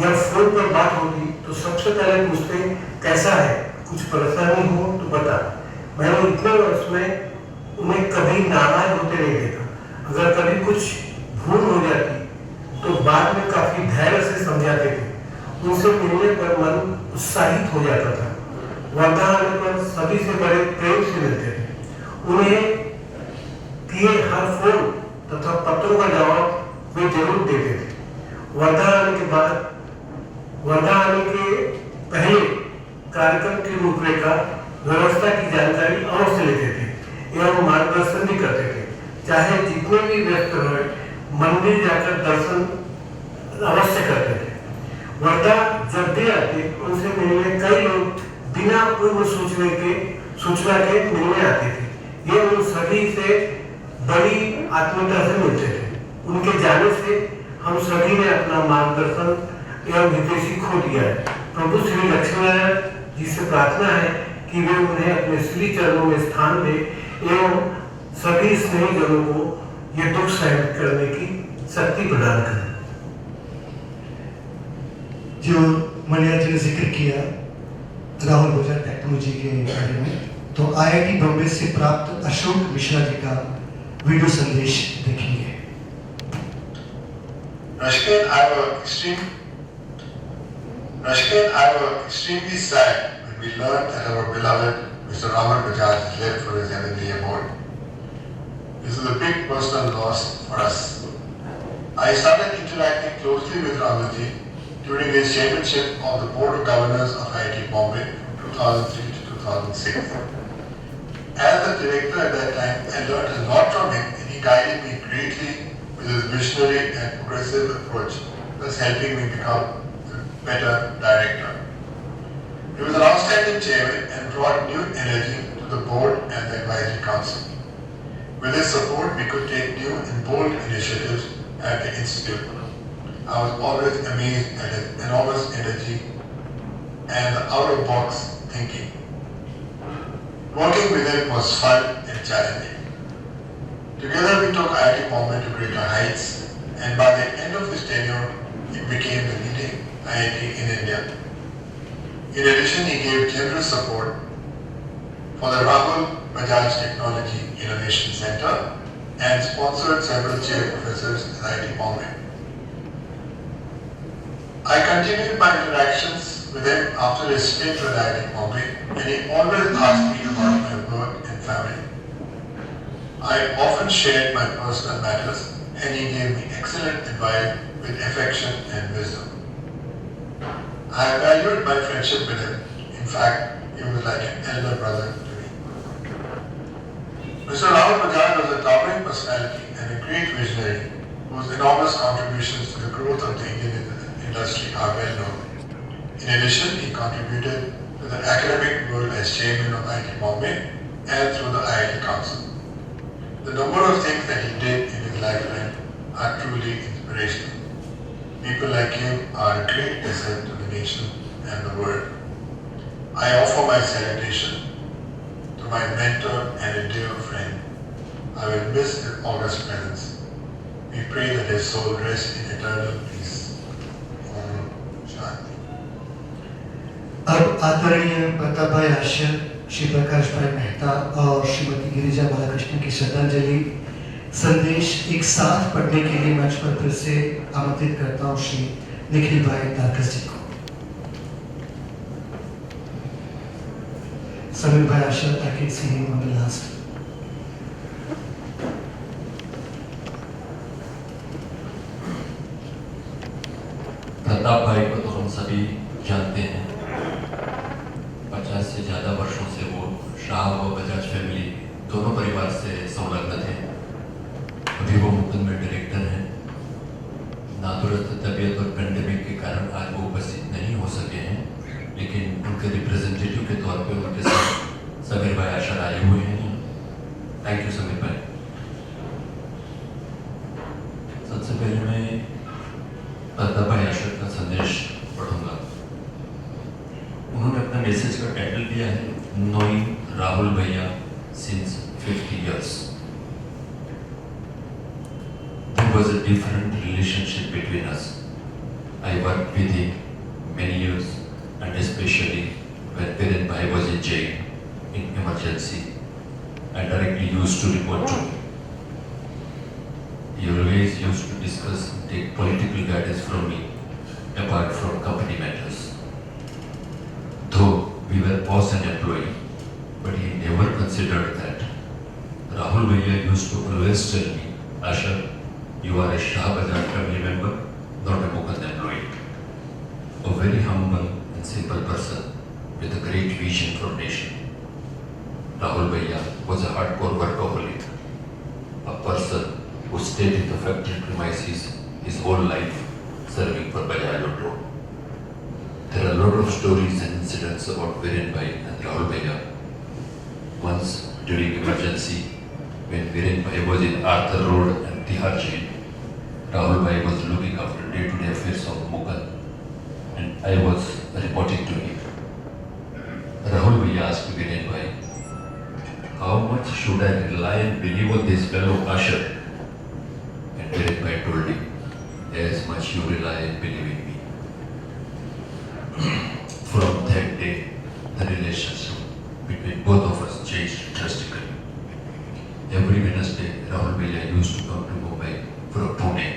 या फोन पर बात होती तो सबसे पहले पूछते कैसा है, कुछ परेशानी हो तो बता। मैंने इतने वर्ष में उन्हें कभी नाराज होते नहीं देखा। अगर कभी कुछ भूल हो जाती तो बाद में काफी धैर्य से समझाते थे। उनसे मिलने पर मन उत्साहित हो जाता था। वर्धा आने पर सभी से बड़े प्रेम से मिलते थे। उन्हें किए हर फोन तथा पत्रों का जवाब वे जरूर देते थे। वर्धा आने के पहले कार्यक्रम की रूपरेखा व्यवस्था की जानकारी अवश्य लेते थे एवं मार्गदर्शन भी करते थे। चाहे जितने भी व्यस्त रहे मंदिर जाकर दर्शन अवश्य करते थे। वर्धा जब भी आते उनसे मिलने कई लोग बिना पूर्व सूचना के मिलने आते थे। ये उन सभी से बड़ी आत्मीयता से मिलते थे। उनके जाने से हम सभी ने अपना मार्गदर्शन एवं हितैषी खो दिया है। प्रभु श्री लक्ष्मीनारायण जी से प्रार्थना है कि वे उन्हें अपने श्री चरणों में स्थान दे एवं सभी स्नेहीजनों को ये दुख सहन करने की शक्ति प्रदान करें। जो मनिया जी ने जिक्र किया राहुल बजाज टेक्नोलॉजी के बारे में, तो IIT बॉम्बे से प्राप्त अशोक मिश्रा जी का वीडियो संदेश देखेंगे। Rashmi and I were extremely sad when we learned that our beloved Mr. Rahul Bajaj has left for his heavenly abode. This is a big personal loss for us. I started interacting closely with Rahulji during his chairmanship of the Board of Governors of IIT Bombay from 2003 to 2006. As the director at that time, I learned a lot from him and he guided me greatly with his visionary and progressive approach, thus helping me become a better director. He was an outstanding chairman and brought new energy to the board and the advisory council. With his support, we could take new and bold initiatives at the institute. I was always amazed at his enormous energy and the out-of-box thinking. Working with him was fun and challenging. Together we took IIT Bombay to greater heights, and by the end of his tenure, it became the leading IIT in India. In addition, he gave generous support for the Rahul Bajaj Technology Innovation Center and sponsored several chair professors at IIT Bombay. I continued my interactions with him after his stint with IIT Bombay, and he always asked me about my work and family. I often shared my personal matters, and he gave me excellent advice with affection and wisdom. I valued my friendship with him. In fact, he was like an elder brother to me. Mr. Rahul Bajaj was a towering personality and a great visionary whose enormous contributions to the growth of the Indian industry are well known. In addition, he contributed to the academic world as chairman of IIT Bombay and through the IIT Council. The number of things that he did in his lifetime are truly inspirational. People like him are a great asset to the nation and the world. I offer my salutation to my mentor and a dear friend. I will miss his august presence. We pray that his soul rests in eternal peace. Om Shanti. अब आदरणीय प्रताप भाई आश्य, श्री प्रकाश भाई मेहता और श्रीमती गिरिजा बालाकृष्ण की श्रद्धांजलि संदेश एक साथ पढ़ने के लिए मंच पर फिर से आमंत्रित करता हूँ श्री निखिल भाई दारकस जी को। समीर भाई आशा, I can see him on the last. Pratap भाई को तो हम सभी जानते हैं। 50 से ज़्यादा वर्षों से वो शाह व बजाज फैमिली दोनों परिवार से संलग्न थे। अभी वो मुकुंद में डायरेक्टर हैं। नादुरुस्त तबीयत और पेंडेमिक के कारण आज वो उपस्थित नहीं हो सके हैं, लेकिन उनके रिप्रेजेंटेटिव के तौर पे उनके साथ समीर भाई आशा आए हुए हैं। थैंक यू समीर भाई। सबसे पहले मैं प्रताप भाई आशा का संदेश पढ़ूंगा। उन्होंने अपना मैसेज का टाइटल दिया है नोइंग राहुल भैया since 50 years. There was a different relationship between us. I worked with him many years, and especially when Viren Bhai was in jail in emergency, I directly used to report to him. He always used to discuss and take political guidance from me, apart from company matters. Though we were boss and employee, but he never considered that. Rahul Bhaiya used to always tell me, Asha, you are a Shah Bajaj family member, not a Mukund employee. A very humble and simple person with a great vision for nation. Rahul Bhaiya was a hardcore workaholic, a person who stayed in the factory premises his whole life serving for Bajaj Auto. There are a lot of stories and incidents about Viren Bhai and Rahul Bhaiya. Once during emergency, when Viren Bhai was in Arthur Road and Tihar Jail, Rahul Bhai was looking after day-to-day affairs of Mukund, and I was reporting to him. Rahul Bhaiya asked Viren Bhai, how much should I rely and believe on this fellow Asher? And Viren Bhai told him, as much you rely and believe in me. From that day, the relationship between both of us changed drastically. Every Wednesday, Rahul Bhaiya used to come to Mumbai from Pune,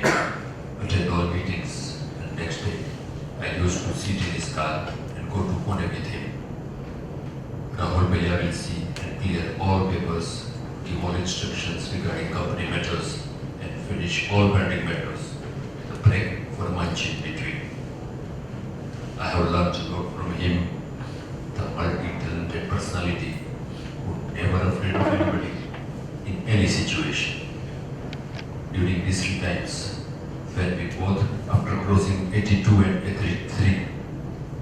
attend all meetings, and next day, I used to sit in his car and go to Pune with him. Rahul Bhaiya will see and clear all papers, give all instructions regarding company matters, and finish all pending matters, with a break for lunch in between. I have learned a lot from him, the multi-talented personality who never afraid of anybody in any situation. During these 3 times, when we both, after crossing 82 and 83,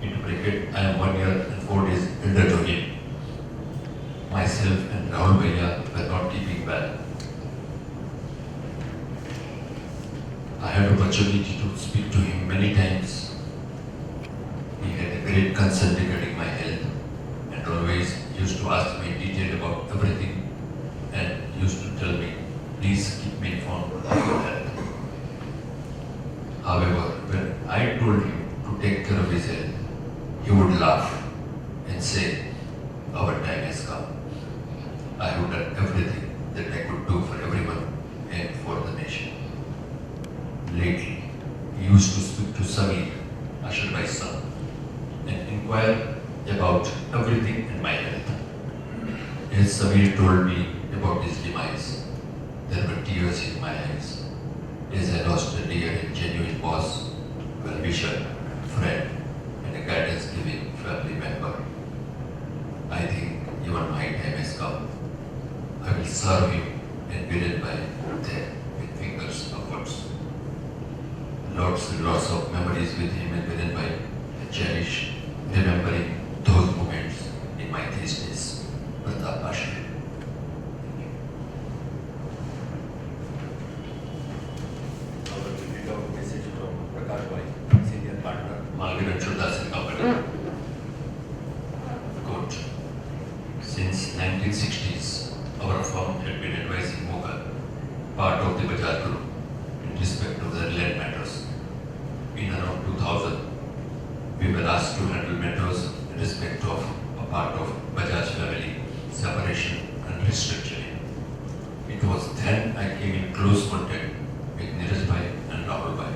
into bracket, I am 1 year and 4 days elder to him. Myself and Rahul Bhaiya were not keeping well. I had an opportunity to speak to him many times. He had a great concern regarding my health and always used to ask me in detail about everything and used to tell me, please keep me informed of your health. However, when I told him to take care of his health, he would laugh and say, our time has come. I have done everything that I could do for everyone lately, he used to speak to Samir, Ashar Bhai's son, and inquire about everything in my health. As Samir told me about his demise, there were tears in my eyes, as I lost a dear and genuine boss, well-wisher, friend, and a guidance-giving family member. I think even my time has come. I will serve him and be led by them with fingers upwards. Lots and lots of memories with him and Viren Bhai I cherish, remembering those moments in my these days. Pratap Ashar. Now we will read out a message from Prakash Bhai, senior partner, Margaret Chudasing Company. Quote, since 1960s, our firm had been advising Mughal, part of the Bajaj Group, in respect of their land matters. In around 2000, we were asked to handle matters in respect of a part of Bajaj family, separation and restructuring. It was then I came in close contact with Neeraj Bhai and Rahul Bhai.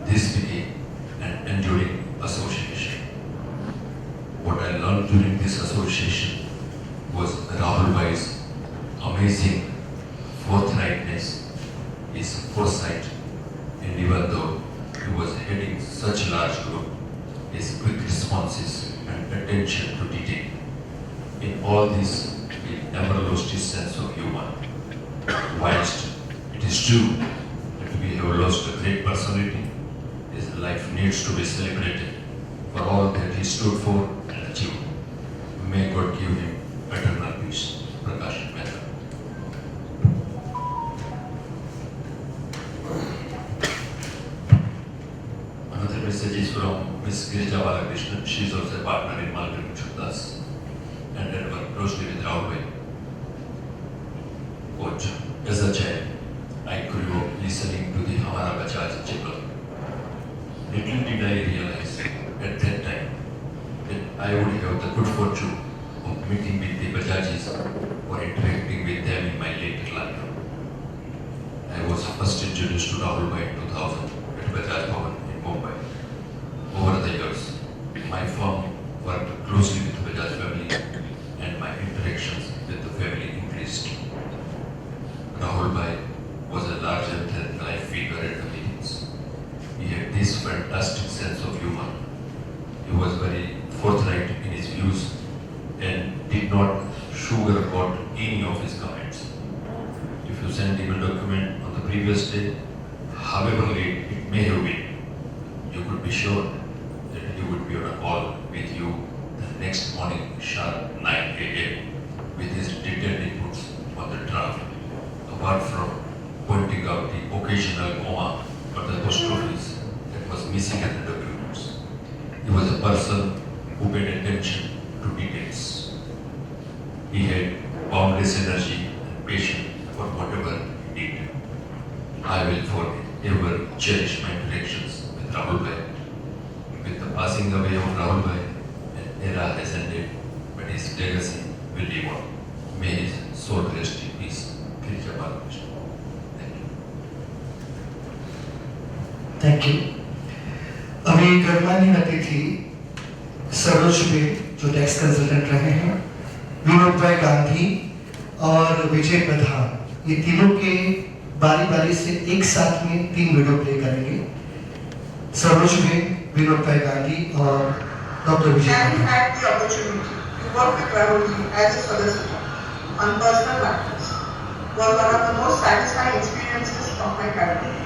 This became an enduring association. What I learned during this association was Rahul Bhai's amazing forthrightness, his foresight, and even though he was heading such a large group, his quick responses and attention to detail. In all this, he never lost his sense of humor. Whilst it is true that we have lost a great personality, his life needs to be celebrated for all that he stood for and achieved. May God give him eternal peace. Prakash Mehta. Another message is from Ms. Girija Balakrishnan. She is also a partner in Margaret Chuddas and had worked closely with Rahul Bhai. Quote, as a child, I grew up listening to the Hamara Bajaj jingle. Little did I realize at that time that I would have the good fortune of meeting with the Bajajis or interacting with them in my later life. I was first introduced to Rahul Bhai in 2000 at Bajaj Bhavan in Mumbai. Over the years, my firm worked closely with the Bajaj family and my interactions with the family increased. Rahul Bhai was a larger-than-life figure at the meetings. He had this fantastic sense of humor. He was very forthright in his views and did not sugarcoat any of his comments. If you send him a document on the previous day, however late it may have been, you could be sure that he would be on a call with you the next morning sharp 9 a.m. with his detailed inputs on the draft. Apart from pointing out the occasional comma or the apostrophes that was missing in the documents. He was a person who paid attention to details. He had boundless energy and passion for whatever he did. I will forever cherish my interactions with Rahul Bhai. With the passing away of Rahul Bhai, an era has ended, but his legacy will live on. May his soul rest in peace. Girija Balakrishnan. Thank you. अभी गणमान्य अतिथि सरोज बे जो tax consultant रहे हैं, विनोद भाई गांधी और विजय प्रधान, ये तीनों के बारी बारी से एक साथ में 3 वीडियो प्ले करेंगे। सरोज बे, विनोद भाई गांधी और doctor Vijay Pradhan. had the opportunity to work with Rahul as a solicitor on personal matters was one of the most satisfying experiences of my career,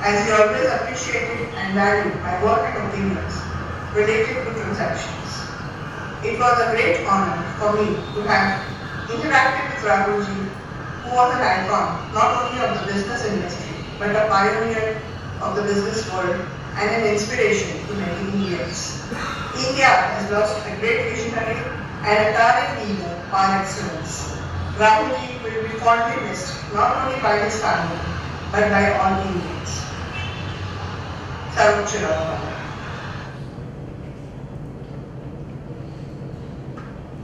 as he always appreciated and valued my work and opinions related to transactions. It was a great honor for me to have interacted with Rahul ji, who was an icon not only of the business industry but a pioneer of the business world and an inspiration to many Indians. India has lost a great visionary and a talent leader par excellence. Rahul ji will be fondly missed not only by his family but by all Indians. Salute to Rahul.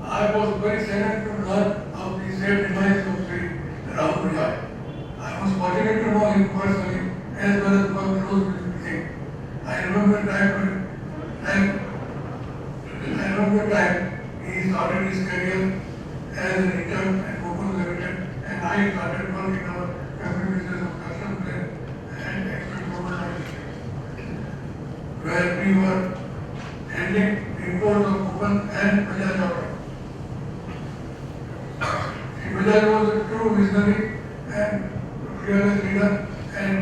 I was very saddened to learn of the sad demise of Shri Rahul Bajaj. I was fortunate to know him personally as well as work close with him. I remember the time he started his career as an intern at Bhavan Limited, and I started working in our family business of custom plate and export global logistics, where we were handling imports of Bhavan and Bajaj auto. Bajaj was a true visionary and fearless leader and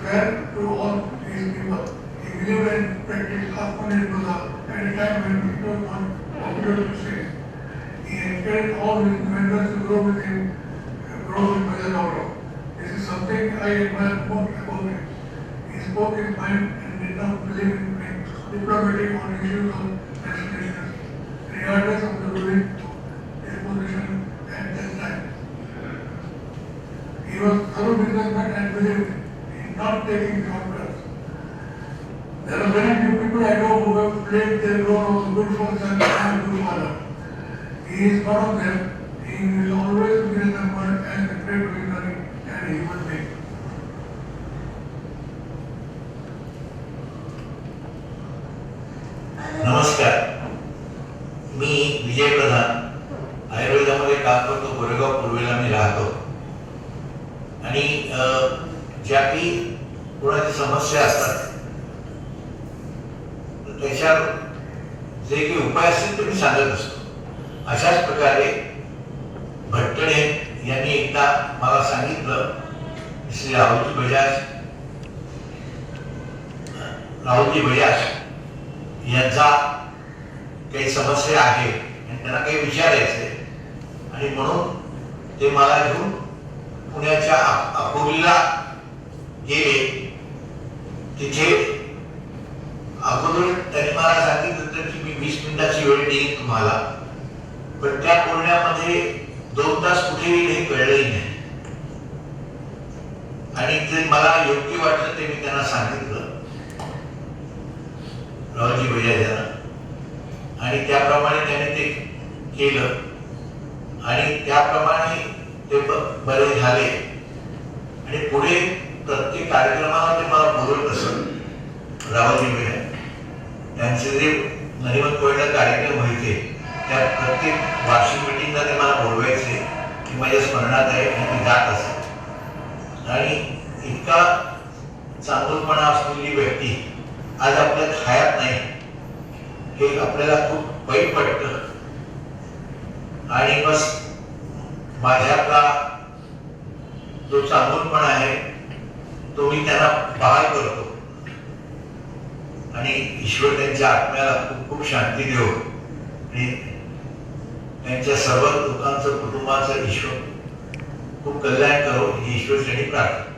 fair to all his people. He believed in practice half-money bazaar at a time when people want popular to say. He encouraged all his vendors to grow with him, grow with Bajaj Auto. This is something I admire most about him. He spoke his mind and did not believe in being diplomatic on issues of nationalism, regardless of the ruling disposition at that time. He was a thorough businessman and believed in not taking shortcuts. There are very few people I know who have played their role of good son and good father. He is one of them. He will always be remembered as a great visionary and a human being. नमस्कार, मी विजय प्रधान आयुर्वेदामध्ये काम करतो. गोरेगाव पूर्वेला मी राहतो आणि ज्या काही कोणाची समस्या असतात त्याच्यावर जे काही उपाय असतील ते मी सांगत असतो. अशाच प्रकारे भट्टणे यांनी एकदा मला सांगितलं, श्री राहुलजी बजाज यांचा काही समस्या आहे आणि त्यांना काही विचारायचे आणि म्हणून ते मला घेऊन पुण्याच्या अकोलीला गेले. तिथे अगोदर त्यांनी मला सांगितलं की मी 20 मिनिटाची वेळ देईन तुम्हाला, पण त्या बोलण्यामध्ये 2 तास कुठे गेले हे कळलंही नाही आणि ते मला योग्य वाटलं ते मी त्यांना सांगितलं राहुलजी बजाज यांना आणि त्याप्रमाणे त्याने ते केलं आणि त्याप्रमाणे ते बरे झाले आणि पुढे प्रत्येक कार्यक्रमाला ते मला बोलवत असत. राहुलजी बजाज त्यांचे जे नरिमन कोयना कार्यक्रम व्हायचे त्या प्रत्येक वार्षिक मिटिंगला ते मला बोलवायचे की माझ्या स्मरणात आहे आणि मी जात असे. आणि इतका चांगलपणा असलेली व्यक्ती आज आपल्या हयात नाही हे आपल्याला खूप वाईट वाटतं आणि बस माझ्यातला जो चांगलपणा आहे तो मी त्यांना बहाल करतो आणि ईश्वर त्यांच्या आत्म्याला खूप खूप शांती देव आणि त्यांच्या सर्व लोकांचं कुटुंबाचं ईश्वर खूप कल्याण करो ही ईश्वर श्रेणी प्रार्थना.